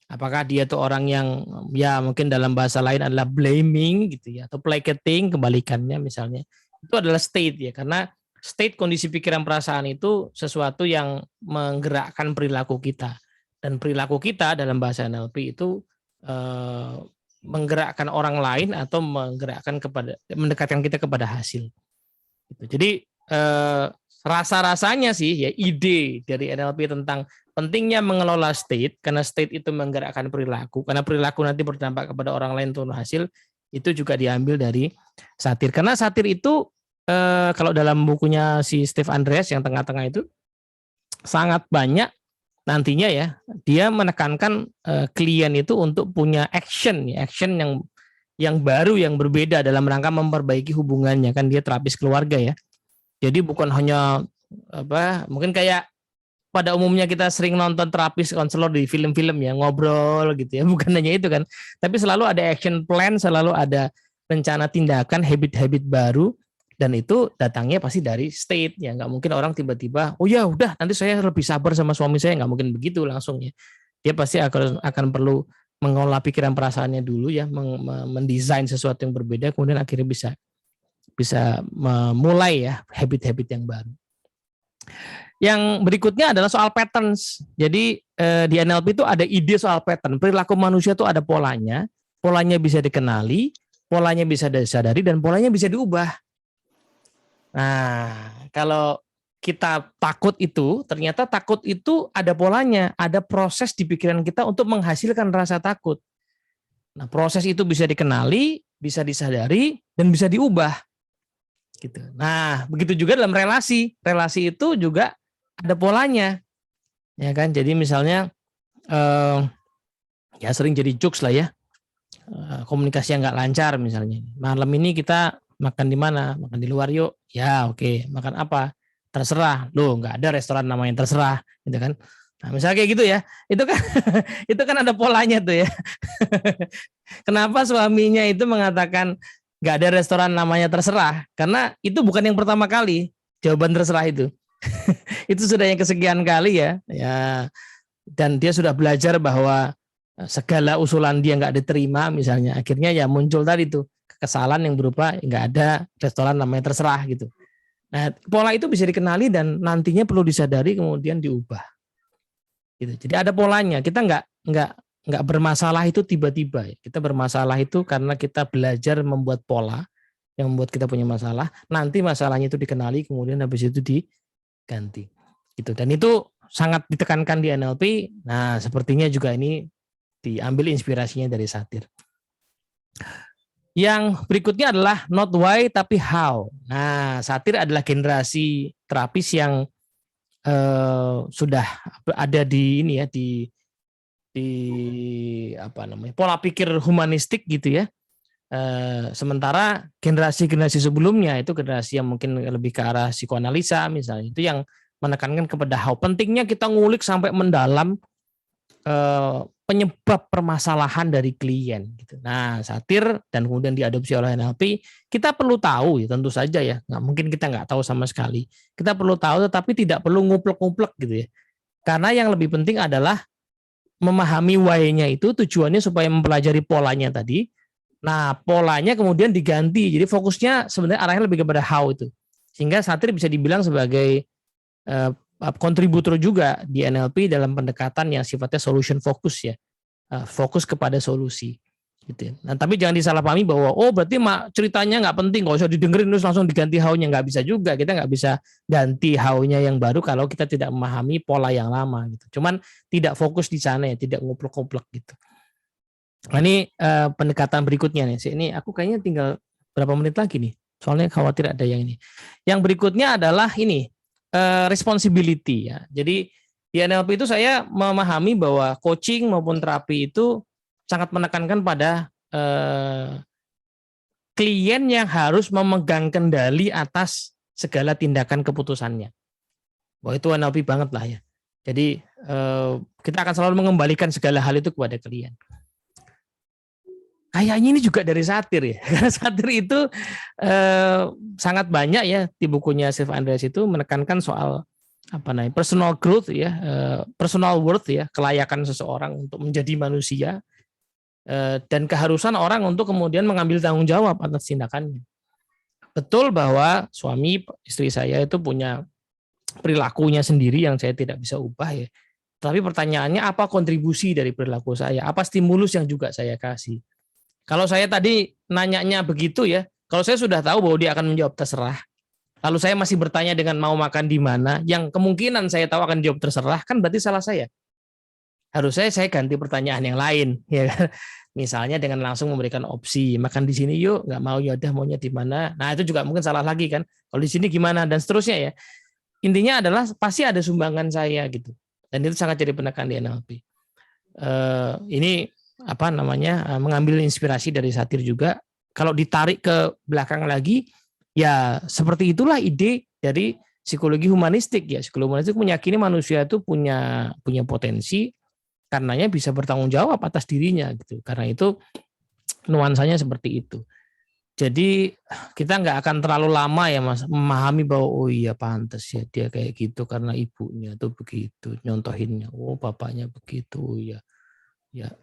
Apakah dia tuh orang yang ya mungkin dalam bahasa lain adalah blaming gitu ya, atau placating, kebalikannya misalnya. Itu adalah state ya, karena state kondisi pikiran perasaan itu sesuatu yang menggerakkan perilaku kita. Dan perilaku kita dalam bahasa NLP itu menggerakkan orang lain atau mendekatkan kita kepada hasil. Gitu. Jadi rasa-rasanya sih ya, ide dari NLP tentang pentingnya mengelola state, karena state itu menggerakkan perilaku, karena perilaku nanti berdampak kepada orang lain turun hasil, itu juga diambil dari satir. Karena satir itu kalau dalam bukunya si Steve Andreas yang tengah-tengah itu sangat banyak nantinya ya, dia menekankan klien itu untuk punya action yang baru, yang berbeda dalam rangka memperbaiki hubungannya, kan dia terapis keluarga ya. Jadi bukan hanya mungkin kayak pada umumnya kita sering nonton terapis konselor di film-film ya, ngobrol gitu ya, bukan hanya itu kan, tapi selalu ada action plan, selalu ada rencana tindakan, habit-habit baru, dan itu datangnya pasti dari state ya. Nggak mungkin orang tiba-tiba oh ya udah nanti saya lebih sabar sama suami saya, nggak mungkin begitu langsung ya. Dia pasti akan perlu mengolah pikiran perasaannya dulu ya, mendesain sesuatu yang berbeda, kemudian akhirnya bisa memulai ya habit-habit yang baru. Yang berikutnya adalah soal patterns. Jadi di NLP itu ada ide soal pattern. Perilaku manusia itu ada polanya bisa dikenali, polanya bisa disadari, dan polanya bisa diubah. Nah, kalau kita takut itu, ternyata takut itu ada polanya, ada proses di pikiran kita untuk menghasilkan rasa takut. Nah, proses itu bisa dikenali, bisa disadari, dan bisa diubah. Gitu. Nah, begitu juga dalam relasi. Relasi itu juga ada polanya, ya kan? Jadi misalnya, ya sering jadi jokes lah ya, komunikasi yang nggak lancar misalnya. Malam ini kita makan di mana? Makan di luar yuk. Ya oke. Makan apa? Terserah. Loh, nggak ada restoran namanya terserah, gitu kan? Nah, misalnya kayak gitu ya, itu kan itu kan ada polanya tuh ya. Kenapa suaminya itu mengatakan nggak ada restoran namanya terserah? Karena itu bukan yang pertama kali jawaban terserah itu. Itu sudah yang kesekian kali ya. Dan dia sudah belajar bahwa segala usulan dia nggak diterima misalnya. Akhirnya ya muncul tadi tuh kekesalan yang berupa nggak ada restoran namanya terserah gitu. Nah, pola itu bisa dikenali dan nantinya perlu disadari kemudian diubah. Gitu. Jadi ada polanya. Kita nggak bermasalah itu tiba-tiba. Kita bermasalah itu karena kita belajar membuat pola yang membuat kita punya masalah. Nanti masalahnya itu dikenali, kemudian habis itu diganti. Gitu. Dan itu sangat ditekankan di NLP. Nah, sepertinya juga ini diambil inspirasinya dari satir. Yang berikutnya adalah not why tapi how. Nah, satir adalah generasi terapis yang sudah ada di ini ya, di apa namanya, pola pikir humanistik gitu ya. Sementara generasi-generasi sebelumnya itu generasi yang mungkin lebih ke arah psikoanalisa misalnya, itu yang menekankan kepada how. Pentingnya kita ngulik sampai mendalam penyebab permasalahan dari klien gitu. Nah, satir dan kemudian diadopsi oleh NLP, kita perlu tahu ya, tentu saja ya, nggak mungkin kita nggak tahu sama sekali. Kita perlu tahu tetapi tidak perlu nguplek-nguplek gitu ya. Karena yang lebih penting adalah memahami why-nya itu, tujuannya supaya mempelajari polanya tadi. Nah, polanya kemudian diganti. Jadi fokusnya sebenarnya arahnya lebih kepada how itu. Sehingga satir bisa dibilang sebagai kontributor juga di NLP dalam pendekatan yang sifatnya solution focus ya, fokus kepada solusi gitu. Nah, tapi jangan disalahpahami bahwa oh berarti ceritanya nggak penting, nggak usah didengerin terus langsung diganti how-nya. Nggak bisa juga, kita nggak bisa ganti how-nya yang baru kalau kita tidak memahami pola yang lama gitu. Cuman tidak fokus di sana ya, tidak nguplek-nguplek gitu. Nah, ini pendekatan berikutnya nih. Ini aku kayaknya tinggal berapa menit lagi nih, soalnya khawatir ada yang ini. Yang berikutnya adalah ini, responsibility ya. Jadi di NLP itu saya memahami bahwa coaching maupun terapi itu sangat menekankan pada klien yang harus memegang kendali atas segala tindakan keputusannya. Wah, itu NLP banget lah ya. Jadi kita akan selalu mengembalikan segala hal itu kepada klien. Kayaknya ini juga dari satir ya. Karena satir itu sangat banyak ya di bukunya Steve Andreas itu menekankan soal apa namanya, personal growth ya, personal worth ya, kelayakan seseorang untuk menjadi manusia, dan keharusan orang untuk kemudian mengambil tanggung jawab atas tindakannya. Betul bahwa suami istri saya itu punya perilakunya sendiri yang saya tidak bisa ubah ya. Tapi pertanyaannya apa kontribusi dari perilaku saya? Apa stimulus yang juga saya kasih? Kalau saya tadi nanyanya begitu ya, kalau saya sudah tahu bahwa dia akan menjawab terserah, lalu saya masih bertanya dengan mau makan di mana, yang kemungkinan saya tahu akan jawab terserah, kan berarti salah saya. Harusnya saya ganti pertanyaan yang lain, ya. Misalnya dengan langsung memberikan opsi, makan di sini yuk, nggak mau ya udah maunya di mana. Nah, itu juga mungkin salah lagi kan. Kalau di sini gimana dan seterusnya ya. Intinya adalah pasti ada sumbangan saya gitu. Dan itu sangat jadi penekan di NLP. Ini apa namanya, mengambil inspirasi dari satir juga. Kalau ditarik ke belakang lagi, ya seperti itulah ide dari psikologi humanistik ya. Psikologi humanistik meyakini manusia itu punya potensi, karenanya bisa bertanggung jawab atas dirinya gitu. Karena itu nuansanya seperti itu. Jadi kita nggak akan terlalu lama ya Mas memahami bahwa oh iya pantas ya dia kayak gitu karena ibunya tuh begitu nyontohinnya, oh bapaknya begitu ya.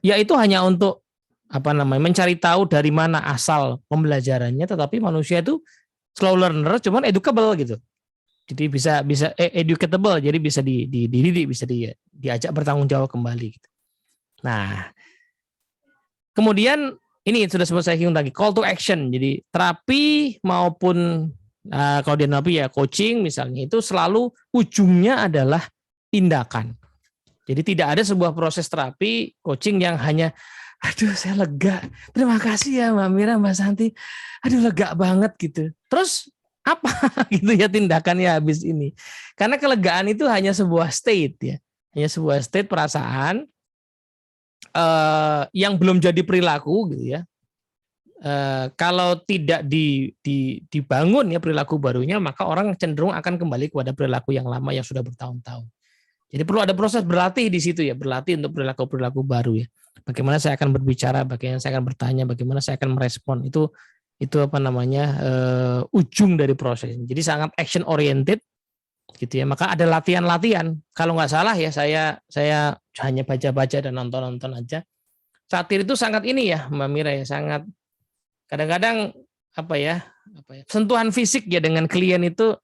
Ya itu hanya untuk apa namanya, mencari tahu dari mana asal pembelajarannya, tetapi manusia itu slow learner cuman educable gitu. Jadi bisa educatable, jadi bisa dididik, bisa diajak bertanggung jawab kembali gitu. Nah, kemudian ini sudah sempat saya singgung tadi, call to action. Jadi terapi maupun kalau di NLP ya coaching misalnya, itu selalu ujungnya adalah tindakan. Jadi tidak ada sebuah proses terapi coaching yang hanya aduh saya lega, terima kasih ya Mbak Mira, Mbak Santi, aduh lega banget gitu. Terus apa gitu ya tindakannya habis ini? Karena kelegaan itu hanya sebuah state ya, hanya sebuah state perasaan yang belum jadi perilaku gitu ya. Kalau tidak dibangun ya perilaku barunya, maka orang cenderung akan kembali kepada perilaku yang lama yang sudah bertahun-tahun. Jadi perlu ada proses berlatih di situ ya, berlatih untuk perilaku-perilaku baru ya. Bagaimana saya akan berbicara, bagaimana saya akan bertanya, bagaimana saya akan merespon, itu apa namanya ujung dari proses. Jadi sangat action oriented gitu ya. Maka ada latihan-latihan. Kalau nggak salah ya, saya hanya baca-baca dan nonton-nonton aja. Satir itu sangat ini ya Mbak Mira ya, sangat kadang-kadang sentuhan fisik ya dengan klien itu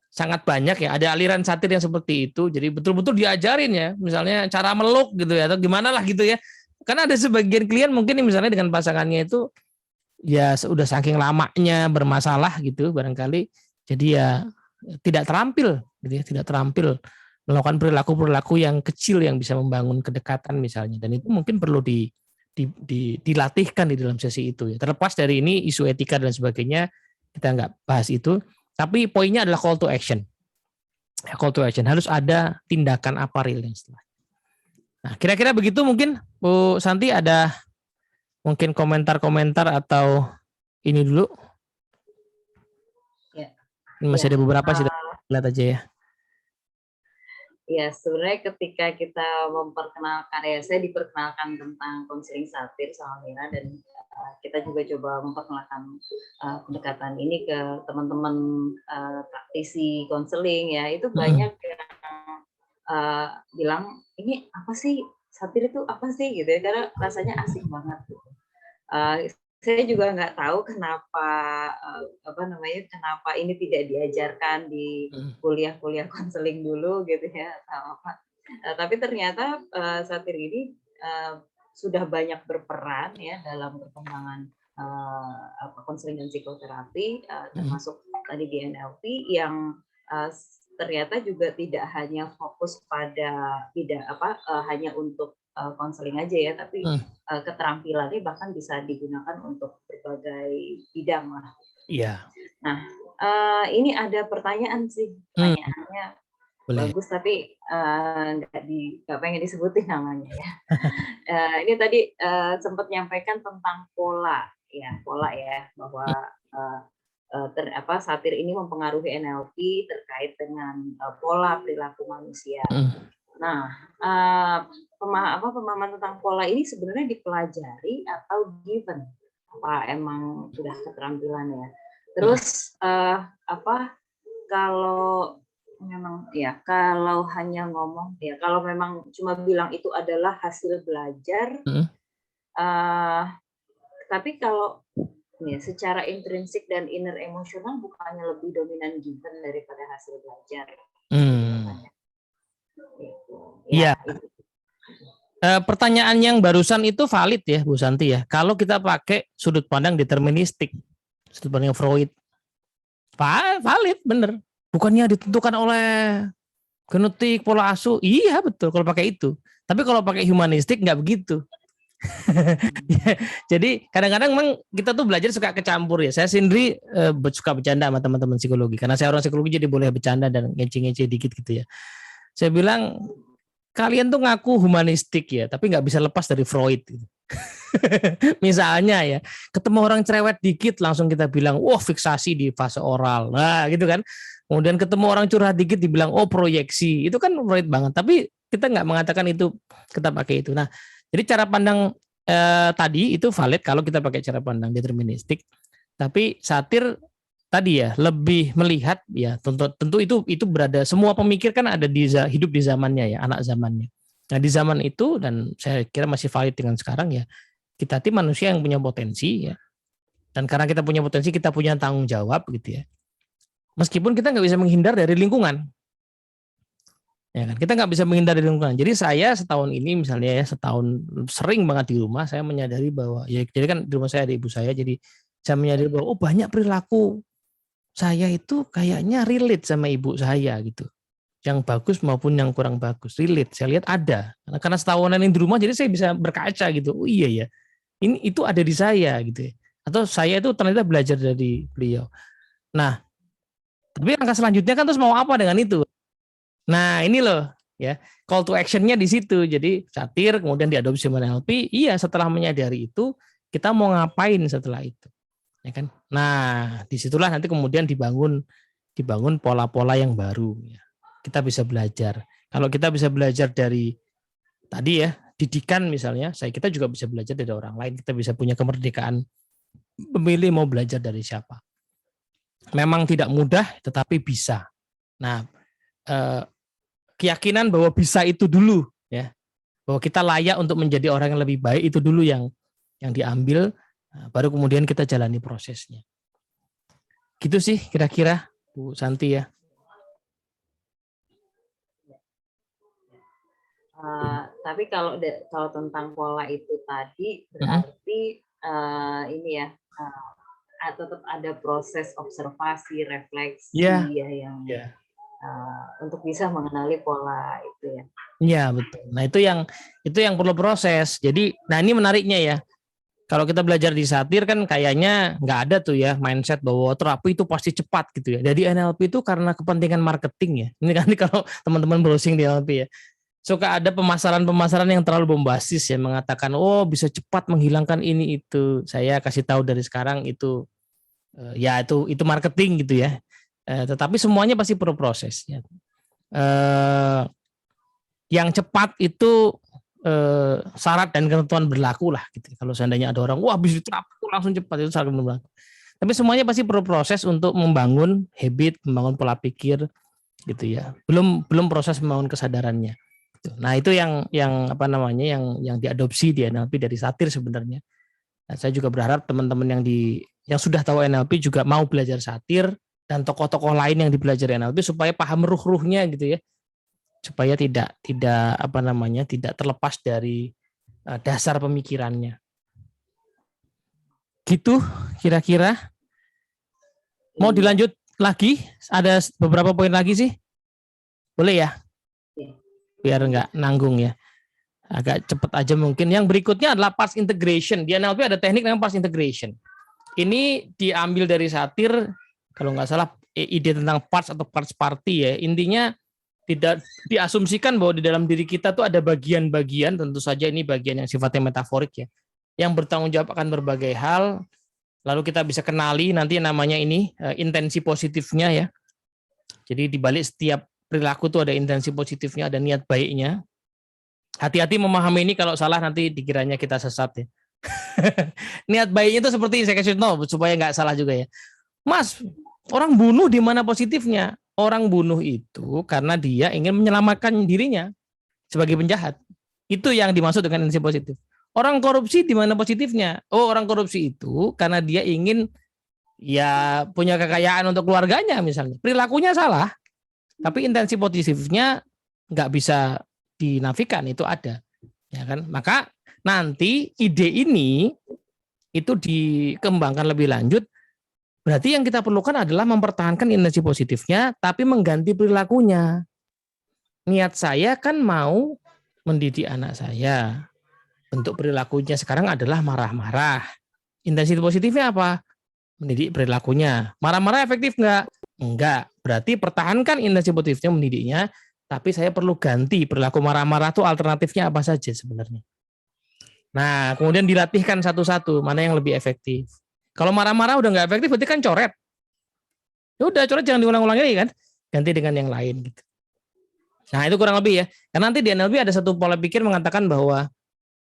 sangat banyak ya. Ada aliran satir yang seperti itu. Jadi betul-betul diajarin ya. Misalnya cara meluk gitu ya, atau gimana lah gitu ya. Karena ada sebagian klien mungkin misalnya dengan pasangannya itu ya sudah saking lamanya bermasalah gitu barangkali. Jadi ya tidak terampil gitu ya, tidak terampil melakukan perilaku-perilaku yang kecil yang bisa membangun kedekatan misalnya. Dan itu mungkin perlu dilatihkan di dalam sesi itu ya. Terlepas dari ini isu etika dan sebagainya, kita nggak bahas itu. Tapi poinnya adalah call to action. Ya, call to action harus ada tindakan apa real yang setelah. Nah, kira-kira begitu mungkin Bu Santi, ada mungkin komentar-komentar atau ini dulu. Ya. Ini masih ada beberapa sih, lihat aja ya. Ya, sebenarnya ketika kita memperkenalkan, ya saya diperkenalkan tentang konseling satir sama Mira, dan kita juga coba memperkenalkan pendekatan ini ke teman-teman praktisi konseling ya, itu banyak yang bilang ini apa sih, satir itu apa sih gitu ya, karena rasanya asing banget gitu. Saya juga nggak tahu kenapa kenapa ini tidak diajarkan di kuliah-kuliah konseling dulu gitu ya, atau apa. Tapi ternyata satir ini sudah banyak berperan ya dalam perkembangan konseling dan psikoterapi, termasuk tadi di NLP yang ternyata juga tidak hanya fokus pada hanya untuk konseling aja ya, tapi keterampilannya bahkan bisa digunakan untuk berbagai bidang lah. Iya. Nah, ini ada pertanyaan sih, pertanyaannya bagus tapi nggak pengen disebutin namanya ya. Ini tadi sempat nyampaikan tentang pola ya, bahwa satir ini mempengaruhi NLP terkait dengan pola perilaku manusia. Nah, pemahaman tentang pola ini sebenarnya dipelajari atau given? Apa emang sudah keterampilan ya? Terus kalau memang ya, kalau hanya ngomong ya, kalau memang cuma bilang itu adalah hasil belajar, tapi kalau ya secara intrinsik dan inner emosional bukannya lebih dominan given daripada hasil belajar? Iya. Pertanyaan yang barusan itu valid ya Bu Santi ya. Kalau kita pakai sudut pandang deterministik, sudut pandang Freud, valid bener. Bukannya ditentukan oleh genetik, pola asuh. Iya betul kalau pakai itu. Tapi kalau pakai humanistik nggak begitu. Jadi kadang-kadang memang kita tuh belajar suka kecampur ya. Saya sendiri suka bercanda sama teman-teman psikologi. Karena saya orang psikologi jadi boleh bercanda dan ngece-ngece dikit gitu ya. Saya bilang, kalian tuh ngaku humanistik ya, tapi nggak bisa lepas dari Freud. Gitu. Misalnya ya, ketemu orang cerewet dikit langsung kita bilang, wah fiksasi di fase oral. Nah gitu kan. Kemudian ketemu orang curhat dikit dibilang, oh proyeksi. Itu kan Freud banget. Tapi kita nggak mengatakan itu, kita pakai itu. Nah, jadi cara pandang tadi itu valid kalau kita pakai cara pandang deterministik. Tapi satir tadi ya lebih melihat ya tentu itu berada, semua pemikir kan ada hidup di zamannya ya, anak zamannya. Nah di zaman itu, dan saya kira masih valid dengan sekarang ya, kita tim manusia yang punya potensi ya, dan karena kita punya potensi kita punya tanggung jawab gitu ya. Meskipun kita nggak bisa menghindar dari lingkungan. Ya kan? Kita nggak bisa menghindar dari lingkungan. Jadi saya setahun ini misalnya ya, setahun sering banget di rumah, saya menyadari bahwa, ya jadi kan di rumah saya ada ibu saya, jadi saya menyadari bahwa oh banyak perilaku saya itu kayaknya relate sama ibu saya gitu. Yang bagus maupun yang kurang bagus, relate. Saya lihat ada. Karena setahunan ini di rumah, jadi saya bisa berkaca gitu. Oh iya ya, itu ada di saya gitu ya. Atau saya itu ternyata belajar dari beliau. Nah, tapi langkah selanjutnya kan terus mau apa dengan itu? Nah ini loh ya, call to actionnya di situ. Jadi satir kemudian diadopsi sama NLP. Iya, setelah menyadari itu kita mau ngapain setelah itu, ya kan? Nah disitulah nanti kemudian dibangun pola-pola yang baru. Ya. Kita bisa belajar. Kalau kita bisa belajar dari tadi ya didikan misalnya, kita juga bisa belajar dari orang lain. Kita bisa punya kemerdekaan memilih mau belajar dari siapa. Memang tidak mudah, tetapi bisa. Nah, keyakinan bahwa bisa itu dulu ya, bahwa kita layak untuk menjadi orang yang lebih baik itu dulu yang diambil, baru kemudian kita jalani prosesnya. Gitu sih kira-kira Bu Santi ya. Tapi kalau tentang pola itu tadi berarti ini ya, tetap ada proses observasi, refleksi ya yang untuk bisa mengenali pola itu ya. Iya betul. Nah itu yang perlu proses. Jadi, nah ini menariknya ya. Kalau kita belajar di satir kan kayaknya nggak ada tuh ya mindset bahwa terapi itu pasti cepat gitu ya. Jadi NLP itu karena kepentingan marketing ya. Ini kan kalau teman-teman browsing di NLP ya, suka ada pemasaran yang terlalu bombastis ya, mengatakan oh bisa cepat menghilangkan ini itu. Saya kasih tahu dari sekarang itu ya itu marketing gitu ya. Tetapi semuanya pasti perlu proses ya. Yang cepat itu syarat dan ketentuan berlaku lah gitu. Kalau seandainya ada orang wah habis diterapi langsung cepat, itu syarat berlaku. Tapi semuanya pasti perlu proses untuk membangun habit, membangun pola pikir gitu ya. Belum proses membangun kesadarannya. Nah, itu yang apa namanya yang diadopsi di NLP dari satir sebenarnya. Nah, saya juga berharap teman-teman yang sudah tahu NLP juga mau belajar satir dan tokoh-tokoh lain yang dipelajari NLP supaya paham ruh-ruhnya gitu ya. Supaya tidak apa namanya tidak terlepas dari dasar pemikirannya. Gitu kira-kira. Mau dilanjut lagi? Ada beberapa poin lagi sih. Boleh ya? Biar nggak nanggung ya. Agak cepat aja mungkin. Yang berikutnya adalah parts integration. Di NLP ada teknik namanya parts integration. Ini diambil dari satir, kalau nggak salah ide tentang parts atau parts party ya. Intinya tidak diasumsikan bahwa di dalam diri kita tuh ada bagian-bagian, tentu saja ini bagian yang sifatnya metaforik ya, yang bertanggung jawab akan berbagai hal, lalu kita bisa kenali nanti namanya ini intensi positifnya ya. Jadi di balik setiap perilaku tuh ada intensi positifnya, ada niat baiknya. Hati-hati memahami ini, kalau salah nanti dikiranya kita sesat ya. Niat baiknya itu seperti saya kasih tahu supaya nggak salah juga ya. Mas, orang bunuh di mana positifnya? Orang bunuh itu karena dia ingin menyelamatkan dirinya sebagai penjahat. Itu yang dimaksud dengan intensi positif. Orang korupsi di mana positifnya? Oh, orang korupsi itu karena dia ingin ya punya kekayaan untuk keluarganya misalnya. Perilakunya salah, tapi intensi positifnya nggak bisa dinafikan, itu ada. Ya kan? Maka nanti ide ini itu dikembangkan lebih lanjut. Berarti yang kita perlukan adalah mempertahankan intensi positifnya, tapi mengganti perilakunya. Niat saya kan mau mendidik anak saya. Bentuk perilakunya sekarang adalah marah-marah. Intensi positifnya apa? Mendidik perilakunya. Marah-marah efektif nggak? Enggak. Berarti pertahankan intensi positifnya mendidiknya, tapi saya perlu ganti perilaku marah-marah itu alternatifnya apa saja sebenarnya. Nah, kemudian dilatihkan satu-satu, mana yang lebih efektif. Kalau marah-marah udah nggak efektif, berarti kan coret. Ya udah, coret jangan diulang-ulang lagi kan. Ganti dengan yang lain gitu. Nah, itu kurang lebih ya. Karena nanti di NLP ada satu pola pikir mengatakan bahwa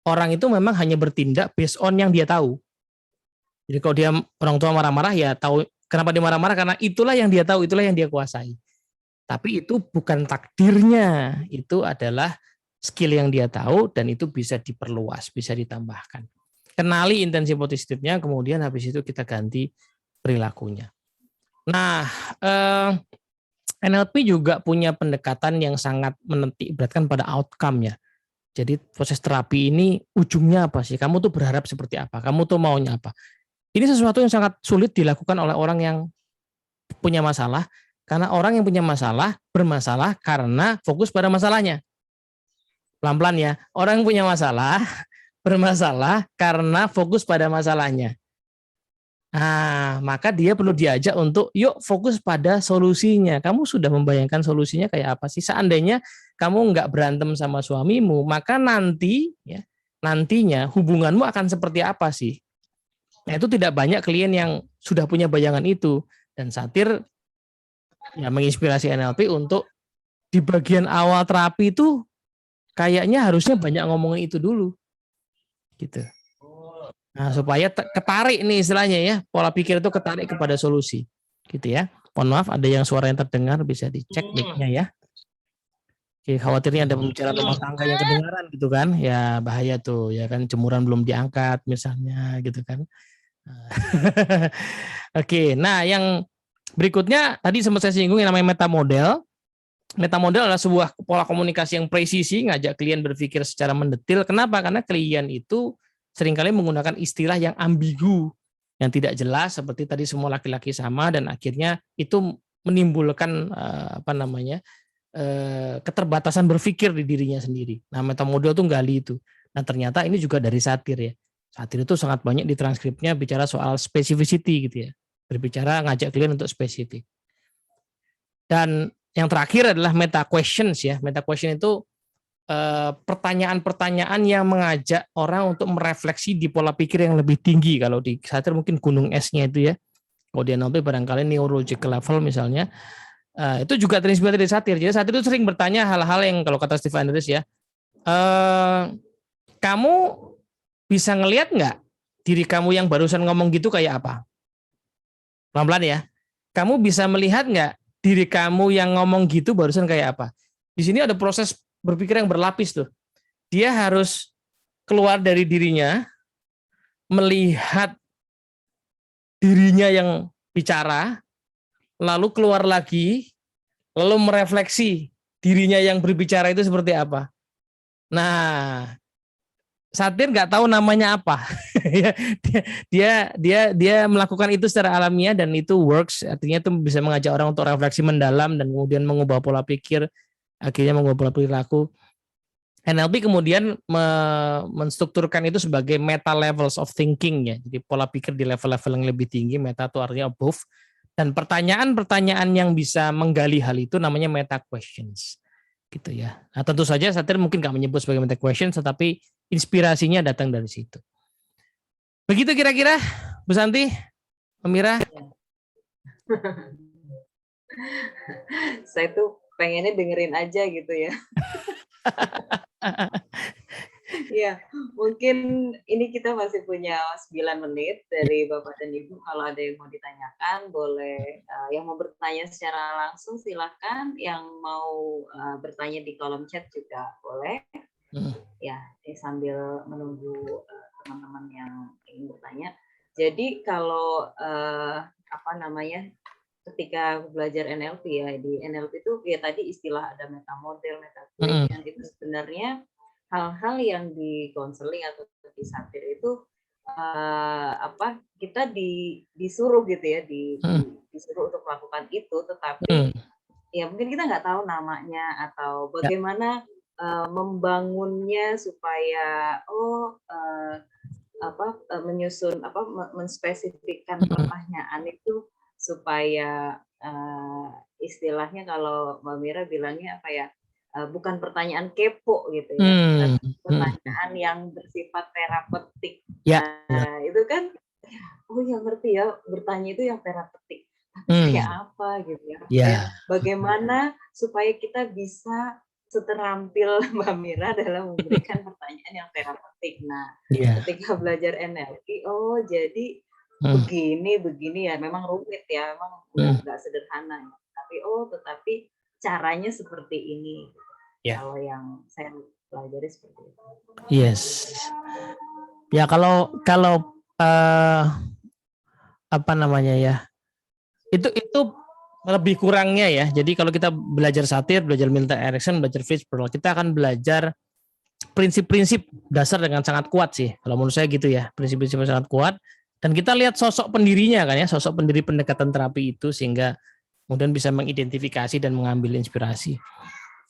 orang itu memang hanya bertindak based on yang dia tahu. Jadi kalau dia orang tua marah-marah ya tahu kenapa dia marah-marah, karena itulah yang dia tahu, itulah yang dia kuasai. Tapi itu bukan takdirnya, itu adalah skill yang dia tahu dan itu bisa diperluas, bisa ditambahkan. Kenali intensi positifnya, kemudian habis itu kita ganti perilakunya. Nah, NLP juga punya pendekatan yang sangat menitik beratkan pada outcome ya. Jadi proses terapi ini ujungnya apa sih? Kamu tuh berharap seperti apa? Kamu tuh maunya apa? Ini sesuatu yang sangat sulit dilakukan oleh orang yang punya masalah, karena orang yang punya masalah bermasalah karena fokus pada masalahnya. Pelan-pelan ya. Orang yang punya masalah bermasalah karena fokus pada masalahnya. Nah, maka dia perlu diajak untuk yuk fokus pada solusinya. Kamu sudah membayangkan solusinya kayak apa sih? Seandainya kamu nggak berantem sama suamimu, maka nantinya hubunganmu akan seperti apa sih? Nah, itu tidak banyak klien yang sudah punya bayangan itu. Dan Satir ya menginspirasi NLP untuk di bagian awal terapi itu kayaknya harusnya banyak ngomongin itu dulu. Gitu. Nah, supaya ketarik nih istilahnya ya, pola pikir itu ketarik kepada solusi. Gitu ya. Mohon maaf ada yang suara yang terdengar, bisa dicek mic-nya ya. Oke, khawatirnya ada pembicaraan rumah tangga yang kedengaran gitu kan. Ya bahaya tuh, ya kan jemuran belum diangkat misalnya gitu kan. Oke, nah yang berikutnya tadi sempat saya singgung yang namanya meta model. Meta model adalah sebuah pola komunikasi yang presisi, ngajak klien berpikir secara mendetil. Kenapa? Karena klien itu seringkali menggunakan istilah yang ambigu, yang tidak jelas, seperti tadi semua laki-laki sama, dan akhirnya itu menimbulkan keterbatasan berpikir di dirinya sendiri. Nah, meta model itu gali itu. Nah, ternyata ini juga dari Satir ya. Satir itu sangat banyak di transkripnya bicara soal specificity gitu ya. Berbicara ngajak klien untuk spesifik. Dan yang terakhir adalah meta questions ya. Meta question itu pertanyaan-pertanyaan yang mengajak orang untuk merefleksi di pola pikir yang lebih tinggi. Kalau di Satir mungkin gunung esnya itu ya. Kalau di NLP barangkali neurological level misalnya. Itu juga terinspirasi dari Satir. Jadi Satir itu sering bertanya hal-hal yang kalau kata Steve Andrews ya. Kamu bisa ngelihat nggak diri kamu yang barusan ngomong gitu kayak apa? Pelan-pelan ya. Kamu bisa melihat nggak diri kamu yang ngomong gitu barusan kayak apa? Di sini ada proses berpikir yang berlapis tuh. Dia harus keluar dari dirinya, melihat dirinya yang bicara, lalu keluar lagi, lalu merefleksi dirinya yang berbicara itu seperti apa. Nah, Satir nggak tahu namanya apa. dia melakukan itu secara alamiah dan itu works. Artinya itu bisa mengajak orang untuk refleksi mendalam dan kemudian mengubah pola pikir, akhirnya mengubah pola perilaku. NLP kemudian menstrukturkan itu sebagai meta levels of thinking ya. Jadi pola pikir di level-level yang lebih tinggi, meta itu artinya above. Dan pertanyaan-pertanyaan yang bisa menggali hal itu namanya meta questions. Gitu ya. Nah, tentu saja Satir mungkin nggak menyebut sebagai meta questions, tetapi inspirasinya datang dari situ. Begitu kira-kira, Bu Santi, Mira. Saya tuh pengennya dengerin aja gitu ya. Ya, mungkin ini kita masih punya 9 menit dari Bapak dan Ibu. Kalau ada yang mau ditanyakan, boleh. Yang mau bertanya secara langsung silahkan. Yang mau bertanya di kolom chat juga boleh. Ya, sambil menunggu teman-teman yang ingin bertanya. Jadi kalau ketika belajar NLP ya, di NLP itu ya tadi istilah ada meta model, meta question, itu sebenarnya hal-hal yang di konseling atau di Satir itu kita disuruh gitu ya, disuruh untuk melakukan itu, tetapi ya mungkin kita nggak tahu namanya atau bagaimana membangunnya supaya menyusun menspesifikkan pertanyaan itu supaya istilahnya kalau Mbak Mira bilangnya apa ya, bukan pertanyaan kepo gitu ya, tapi pertanyaan yang bersifat terapeutik. Nah, itu kan, oh ya ngerti ya, bertanya itu yang terapeutik. Tapi kayak apa gitu ya? Bagaimana supaya kita bisa seterampil Mbak Mira dalam memberikan pertanyaan yang terapeutik. Nah, ketika belajar NLP, oh jadi begini ya, memang rumit ya, memang nggak sederhana. Tetapi caranya seperti ini. Kalau yang saya pelajari seperti itu. Yes. Ya kalau apa namanya ya, Itu lebih kurangnya ya. Jadi kalau kita belajar satir, belajar Milton Erickson, belajar Fitzgerald, kita akan belajar prinsip-prinsip dasar dengan sangat kuat sih. Kalau menurut saya gitu ya, prinsip-prinsip yang sangat kuat. Dan kita lihat sosok pendirinya kan ya, sosok pendiri pendekatan terapi itu sehingga kemudian bisa mengidentifikasi dan mengambil inspirasi.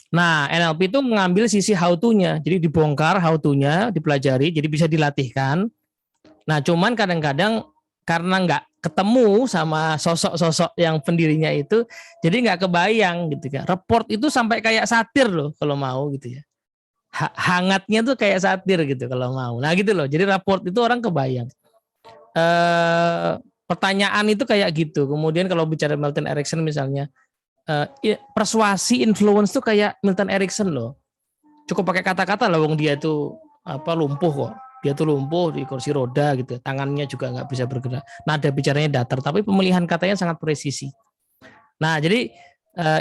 Nah, NLP itu mengambil sisi how to-nya. Jadi dibongkar how to-nya, dipelajari, jadi bisa dilatihkan. Nah, cuman kadang-kadang karena nggak ketemu sama sosok-sosok yang pendirinya itu, jadi nggak kebayang gitu kan. Report itu sampai kayak satir loh kalau mau gitu ya. Hangatnya tuh kayak satir gitu kalau mau. Nah gitu loh. Jadi raport itu orang kebayang. Pertanyaan itu kayak gitu. Kemudian kalau bicara Milton Erickson misalnya, persuasi influence tuh kayak Milton Erickson loh. Cukup pakai kata-kata lah, wong dia tuh lumpuh kok. Dia tuh lumpuh di kursi roda gitu. Tangannya juga nggak bisa bergerak. Nada bicaranya datar, tapi pemilihan katanya sangat presisi. Nah, jadi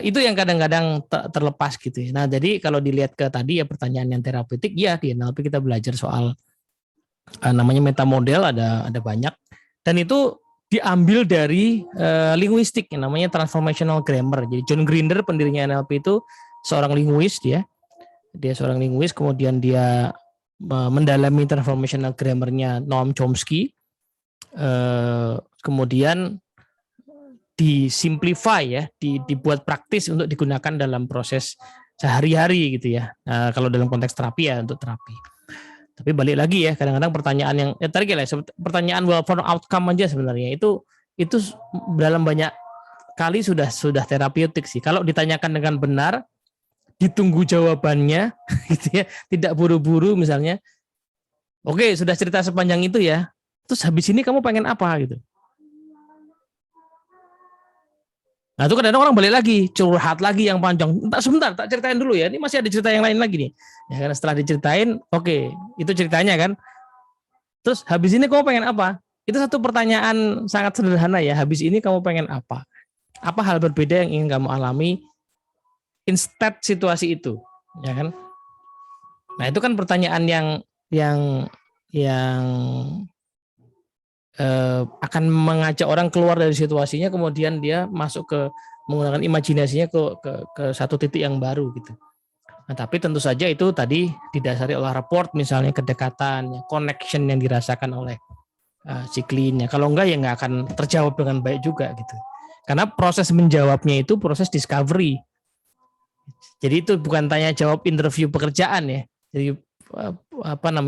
itu yang kadang-kadang terlepas gitu ya. Nah, jadi kalau dilihat ke tadi ya pertanyaan yang terapeutik, ya di NLP kita belajar soal namanya metamodel, ada banyak. Dan itu diambil dari linguistik yang namanya transformational grammar. Jadi John Grinder pendirinya NLP itu seorang linguis dia seorang linguis, kemudian dia mendalami transformational grammar-nya Noam Chomsky, kemudian disimplify ya, dibuat praktis untuk digunakan dalam proses sehari-hari gitu ya. Kalau dalam konteks terapi ya untuk terapi. Tapi balik lagi ya, kadang-kadang pertanyaan yang tadi pertanyaan well for outcome aja sebenarnya itu dalam banyak kali sudah terapeutik sih. Kalau ditanyakan dengan benar, ditunggu jawabannya gitu ya, tidak buru-buru misalnya. Oke, sudah cerita sepanjang itu ya. Terus habis ini kamu pengen apa gitu. Nah itu kadang-kadang orang balik lagi, curhat lagi yang panjang. Sebentar, tak ceritain dulu ya. Ini masih ada cerita yang lain lagi nih. Ya kan setelah diceritain, oke, itu ceritanya kan. Terus habis ini kamu pengen apa? Itu satu pertanyaan sangat sederhana ya. Habis ini kamu pengen apa? Apa hal berbeda yang ingin kamu alami instead situasi itu, ya kan? Nah itu kan pertanyaan yang akan mengajak orang keluar dari situasinya, kemudian dia masuk ke menggunakan imajinasinya ke satu titik yang baru gitu. Nah, tapi tentu saja itu tadi didasari oleh report misalnya kedekatan, connection yang dirasakan oleh si kliennya. Kalau enggak ya nggak akan terjawab dengan baik juga gitu. Karena proses menjawabnya itu proses discovery. Jadi itu bukan tanya jawab interview pekerjaan ya. Jadi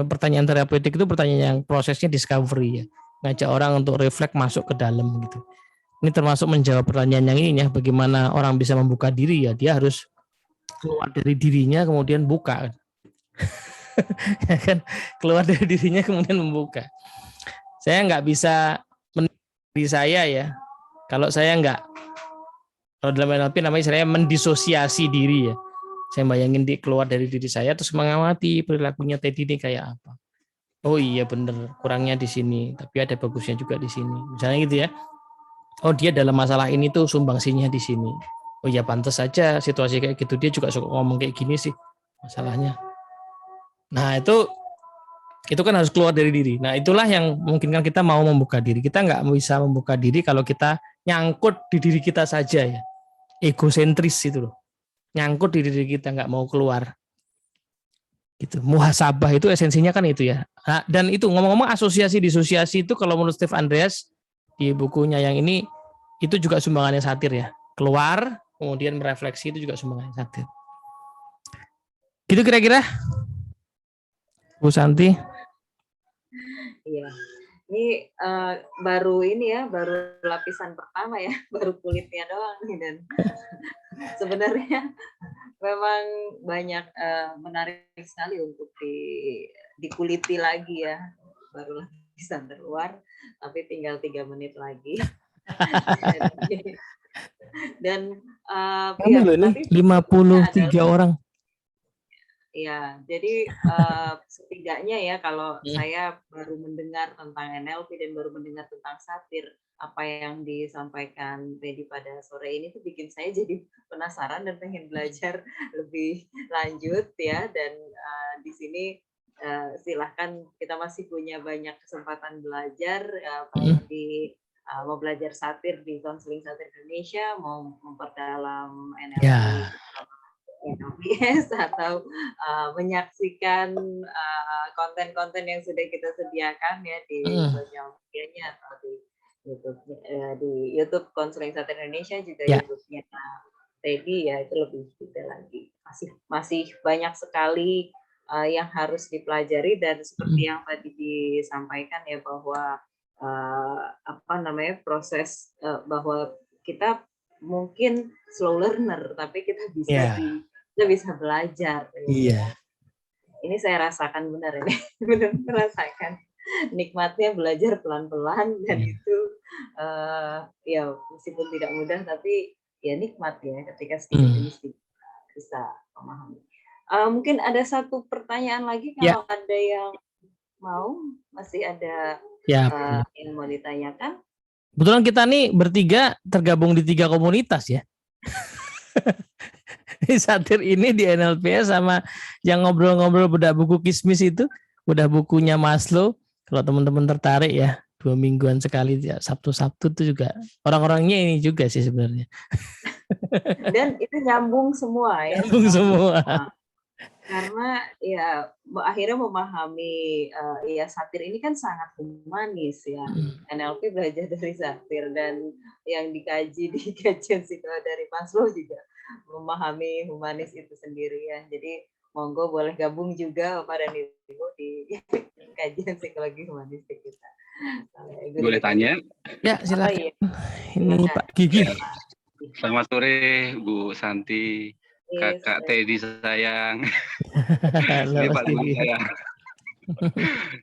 pertanyaan terapeutik itu pertanyaan yang prosesnya discovery ya. Ngajak orang untuk refleks masuk ke dalam gitu. Ini termasuk menjawab pertanyaan yang ini ya, bagaimana orang bisa membuka diri ya, dia harus keluar dari dirinya kemudian buka. Ya kan, keluar dari dirinya kemudian membuka. Saya nggak bisa diri saya ya. Kalau saya nggak, kalau dalam NLP namanya saya mendisosiasi diri ya. Saya bayangin keluar dari diri saya terus mengamati perilakunya Teddy ini kayak apa. Oh iya bener, kurangnya di sini, tapi ada bagusnya juga di sini. Misalnya gitu ya. Oh dia dalam masalah ini tuh sumbangsinya di sini. Oh ya pantas saja situasi kayak gitu, dia juga suka ngomong kayak gini sih masalahnya. Nah itu kan harus keluar dari diri. Nah itulah yang memungkinkan kita mau membuka diri. Kita nggak bisa membuka diri kalau kita nyangkut di diri kita saja ya. Egosentris itu loh. Nyangkut di diri kita, nggak mau keluar. Gitu. Muhasabah itu esensinya kan itu ya. Nah, dan itu ngomong-ngomong asosiasi disosiasi itu kalau menurut Steve Andreas di bukunya yang ini itu juga sumbangannya satir ya. Keluar kemudian merefleksi itu juga sumbangannya satir. Gitu kira-kira Bu Santi. Iya. Ini baru lapisan pertama ya, baru kulitnya doang nih, dan sebenarnya memang banyak menarik sekali untuk dikuliti lagi ya. Baru lapisan terluar, tapi tinggal 3 menit lagi. Dan ya, ini 53 orang. Ya, jadi setidaknya ya kalau saya baru mendengar tentang NLP dan baru mendengar tentang satir, apa yang disampaikan Teddy pada sore ini tuh bikin saya jadi penasaran dan pengen belajar lebih lanjut ya. Dan di sini silahkan, kita masih punya banyak kesempatan belajar baik di mau belajar satir di Konseling Satir Indonesia, mau memperdalam NLP, Ya. NLPS, atau menyaksikan konten-konten yang sudah kita sediakan ya di sosial medianya atau di YouTube Konseling Satir Indonesia, juga Ya. YouTube-nya Teddy, ya itu lebih detail lagi. Masih banyak sekali yang harus dipelajari, dan seperti yang tadi disampaikan ya, bahwa proses bahwa kita mungkin slow learner, tapi kita bisa kita bisa belajar. Iya. Ini saya rasakan benar ini, benar merasakan nikmatnya belajar pelan-pelan, dan itu ya meskipun tidak mudah, tapi ya nikmat ya ketika sedikit demi sedikit bisa memahami. Mungkin ada satu pertanyaan lagi kalau ada yang mau, masih ada yang mau ditanyakan. Kebetulan kita nih bertiga tergabung di 3 komunitas ya. Satir ini di NLPS sama yang ngobrol-ngobrol bedah buku kismis itu, bedah bukunya Maslow. Kalau teman-teman tertarik ya, 2 mingguan sekali ya, Sabtu-Sabtu itu juga. Orang-orangnya ini juga sih sebenarnya. Dan itu nyambung semua ya. Nyambung semua. Karena ya akhirnya memahami ya satir ini kan sangat humanis ya. NLP belajar dari satir, dan yang dikaji di kajian psikologi dari Maslow juga memahami humanis itu sendiri ya. Jadi monggo boleh gabung juga Bapak dan Ibu di kajian psikologi humanistik kita. Boleh tanya? Ya, silakan. Ya? Ini Pak Gigi. Selamat sore Bu Santi, Kakak Teddy sayang. Ini Pak Gigi sayang.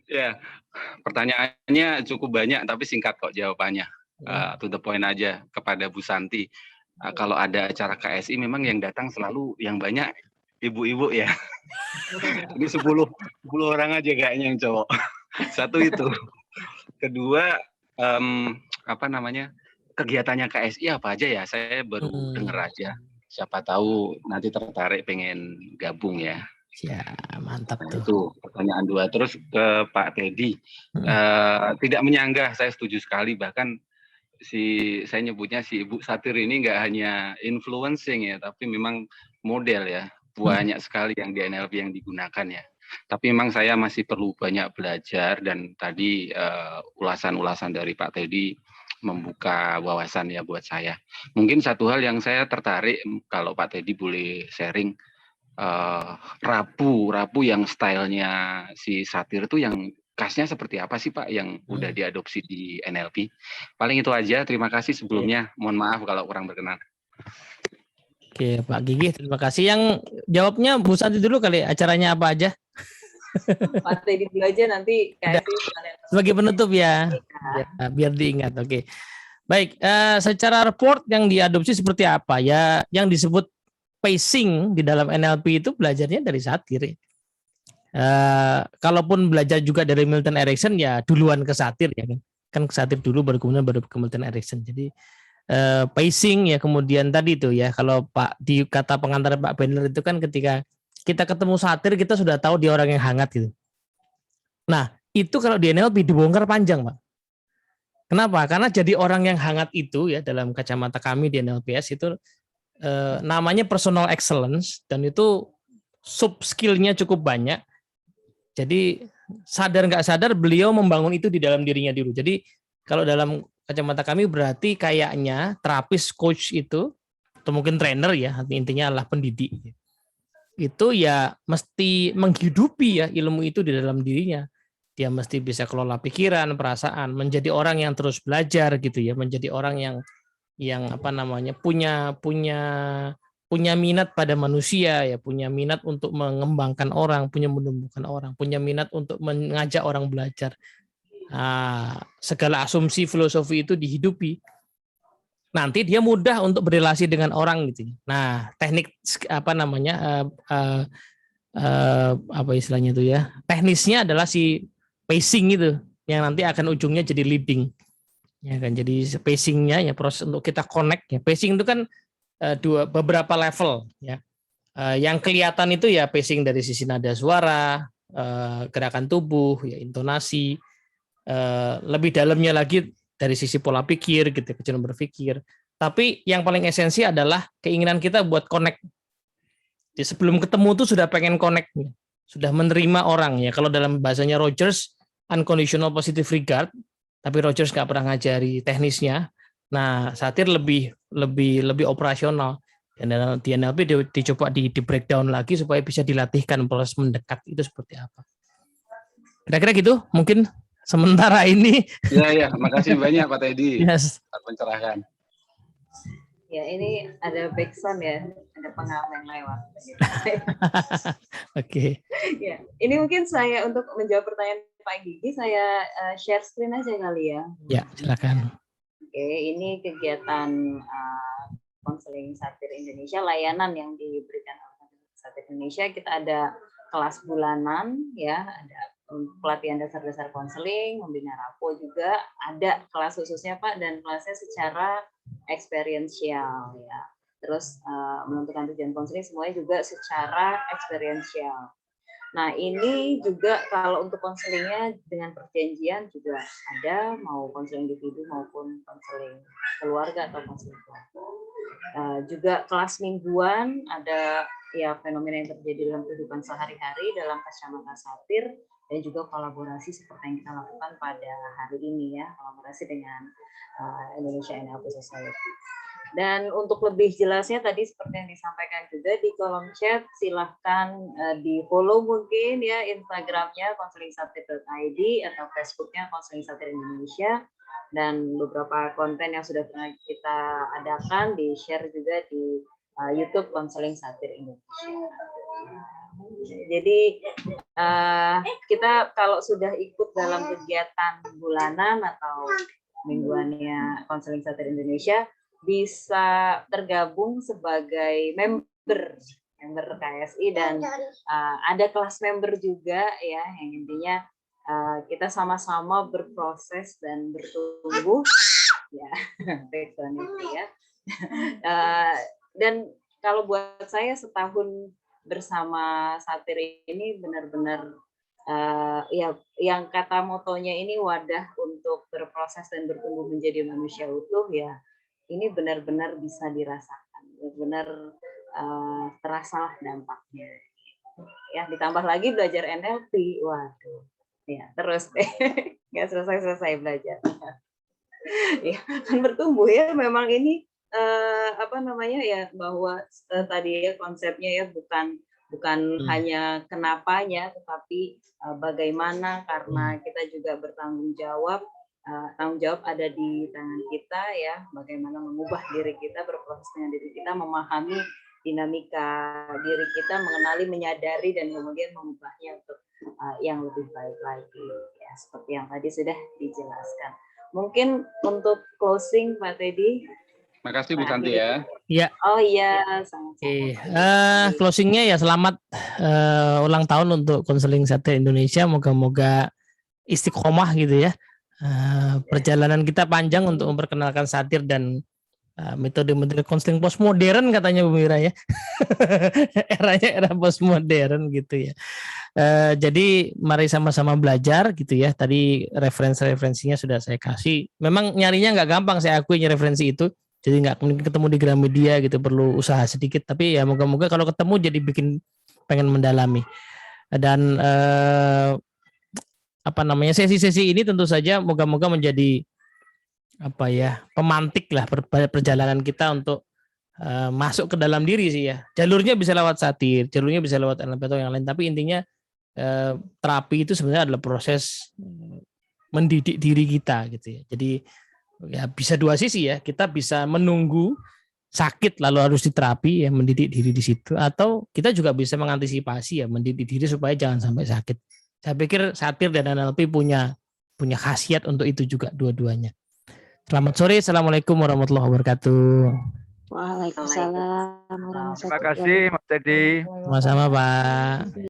Ya, pertanyaannya cukup banyak tapi singkat kok jawabannya. To the point aja kepada Bu Santi. Kalau ada acara KSI memang yang datang selalu yang banyak ibu-ibu ya. Ini 10 orang aja kayaknya yang cowok. Satu itu. Kedua, kegiatannya KSI apa aja ya? Saya baru dengar aja. Siapa tahu nanti tertarik pengen gabung ya. Ya, mantap tuh. Itu pertanyaan 2. Terus ke Pak Teddy. Tidak menyanggah, saya setuju sekali. Bahkan saya nyebutnya si Ibu Satir ini nggak hanya influencing ya, tapi memang model ya. Banyak sekali yang di NLP yang digunakan ya. Tapi memang saya masih perlu banyak belajar, dan tadi ulasan-ulasan dari Pak Teddy membuka wawasan ya buat saya. Mungkin satu hal yang saya tertarik, kalau Pak Teddy boleh sharing, rapu yang stylenya si Satir itu yang khasnya seperti apa sih Pak yang udah diadopsi di NLP? Paling itu aja, terima kasih sebelumnya. Mohon maaf kalau kurang berkenan. Oke Pak Gigi, terima kasih. Yang jawabnya Bu Santi dulu kali, acaranya apa aja? Pak Teddy dulu aja, nanti sebagai penutup ya, biar diingat. Oke. Baik, secara report yang diadopsi seperti apa ya? Yang disebut pacing di dalam NLP itu belajarnya dari Satir. Kalaupun belajar juga dari Milton Erickson ya duluan ke Satir ya kan ke Satir dulu baru kemudian baru ke Milton Erickson. Jadi pacing ya, kemudian tadi itu ya, kalau Pak di kata pengantar Pak Benner itu kan ketika kita ketemu Satir kita sudah tahu dia orang yang hangat gitu. Nah itu kalau di NLP dibongkar panjang Pak. Kenapa? Karena jadi orang yang hangat itu ya dalam kacamata kami di NLPS itu namanya personal excellence, dan itu sub skillnya cukup banyak. Jadi sadar nggak sadar beliau membangun itu di dalam dirinya dulu. Jadi kalau dalam kacamata kami berarti kayaknya terapis coach itu, atau mungkin trainer ya, intinya adalah pendidik. Itu ya mesti menghidupi ya ilmu itu di dalam dirinya. Dia mesti bisa kelola pikiran, perasaan, menjadi orang yang terus belajar gitu ya, menjadi orang yang punya minat pada manusia ya, punya minat untuk mengembangkan orang, punya menumbuhkan orang, punya minat untuk mengajak orang belajar. Segala asumsi filosofi itu dihidupi. Nanti dia mudah untuk berrelasi dengan orang gitu. Nah, teknik istilahnya itu ya. Teknisnya adalah si pacing itu yang nanti akan ujungnya jadi leading. Ya kan, jadi pacingnya ya proses untuk kita connect ya. Pacing itu kan beberapa level ya. Yang kelihatan itu ya pacing dari sisi nada suara, gerakan tubuh, ya intonasi. Lebih dalamnya lagi dari sisi pola pikir gitu, kecenderungan berpikir. Tapi yang paling esensi adalah keinginan kita buat connect. Jadi sebelum ketemu tuh sudah pengen connect, sudah menerima orang ya. Kalau dalam bahasanya Rogers, unconditional positive regard, tapi Rogers nggak pernah ngajari teknisnya. Nah, satir lebih operasional. Dan di NLP dicoba di breakdown lagi supaya bisa dilatihkan proses mendekat itu seperti apa. Kira-kira gitu mungkin sementara ini. Ya, makasih banyak Pak Teddy. Yes. Pencerahan. Ya, ini ada backsound ya, ada pengamen lewat. Oke. Ya, ini mungkin saya untuk menjawab pertanyaan Pak Gigi, saya share screen aja kali ya. Ya, silakan. Oke, ini kegiatan konseling satir Indonesia, layanan yang diberikan oleh Satir Indonesia. Kita ada kelas bulanan, ya, ada pelatihan dasar-dasar konseling, membina rapo juga, ada kelas khususnya Pak, dan kelasnya secara experiential, ya. Terus menentukan tujuan konseling semuanya juga secara experiential. Nah, ini juga kalau untuk konselingnya dengan perjanjian juga ada, mau konseling individu maupun konseling keluarga atau konseling kelompok. Juga kelas mingguan, ada ya fenomena yang terjadi dalam kehidupan sehari-hari dalam kacamata satir, dan juga kolaborasi seperti yang kita lakukan pada hari ini ya, kolaborasi dengan Indonesia NLP Society. Dan untuk lebih jelasnya tadi seperti yang disampaikan juga di kolom chat, silahkan di follow mungkin ya Instagramnya konselingsatir.id atau Facebooknya Konseling Satir Indonesia, dan beberapa konten yang sudah pernah kita adakan di share juga di YouTube Konseling Satir Indonesia. Jadi kita kalau sudah ikut dalam kegiatan bulanan atau mingguannya Konseling Satir Indonesia, bisa tergabung sebagai member KSI, dan ada kelas member juga ya, yang intinya kita sama-sama berproses dan bertumbuh ya. Dan kalau buat saya setahun bersama Satir ini benar-benar ya, yang kata motonya ini wadah untuk berproses dan bertumbuh menjadi manusia utuh ya. Ini benar-benar bisa dirasakan, benar-benar terasa dampaknya. Ya, ditambah lagi belajar NLP, waduh, ya terus nggak selesai belajar. Ya, kan bertumbuh ya, memang ini apa namanya ya, bahwa tadi ya konsepnya ya bukan hanya kenapanya, tetapi bagaimana, karena kita juga bertanggung jawab. Tanggung jawab ada di tangan kita ya, bagaimana mengubah diri kita, berproses dengan diri kita, memahami dinamika diri kita, mengenali, menyadari, dan kemudian mengubahnya untuk yang lebih baik lagi ya, seperti yang tadi sudah dijelaskan. Mungkin untuk closing Pak Teddy. Makasih Bu Santi ya. Ya. Oh iya, sama-sama. Closingnya ya, selamat ulang tahun untuk Konseling Satir Indonesia. Moga-moga istiqomah gitu ya. Perjalanan kita panjang untuk memperkenalkan satir dan metode-metode konseling postmodern katanya Bu Mira ya. Eranya era postmodern gitu ya. Jadi mari sama-sama belajar gitu ya. Tadi referensinya sudah saya kasih. Memang nyarinya nggak gampang, saya akui referensi itu. Jadi nggak mungkin ketemu di Gramedia gitu, perlu usaha sedikit. Tapi ya moga-moga kalau ketemu jadi bikin pengen mendalami. Dan sesi-sesi ini tentu saja moga-moga menjadi pemantik lah perjalanan kita untuk masuk ke dalam diri sih ya. Jalurnya bisa lewat satir, jalurnya bisa lewat NLP atau yang lain, tapi intinya terapi itu sebenarnya adalah proses mendidik diri kita gitu ya. Jadi ya bisa dua sisi ya, kita bisa menunggu sakit lalu harus diterapi ya, mendidik diri di situ, atau kita juga bisa mengantisipasi ya, mendidik diri supaya jangan sampai sakit. Saya pikir satir dan NLP punya khasiat untuk itu juga dua-duanya. Selamat sore, assalamualaikum warahmatullahi wabarakatuh. Waalaikumsalam warahmatullahi wabarakatuh. Terima kasih Mas Teddy. Sama-sama Pak.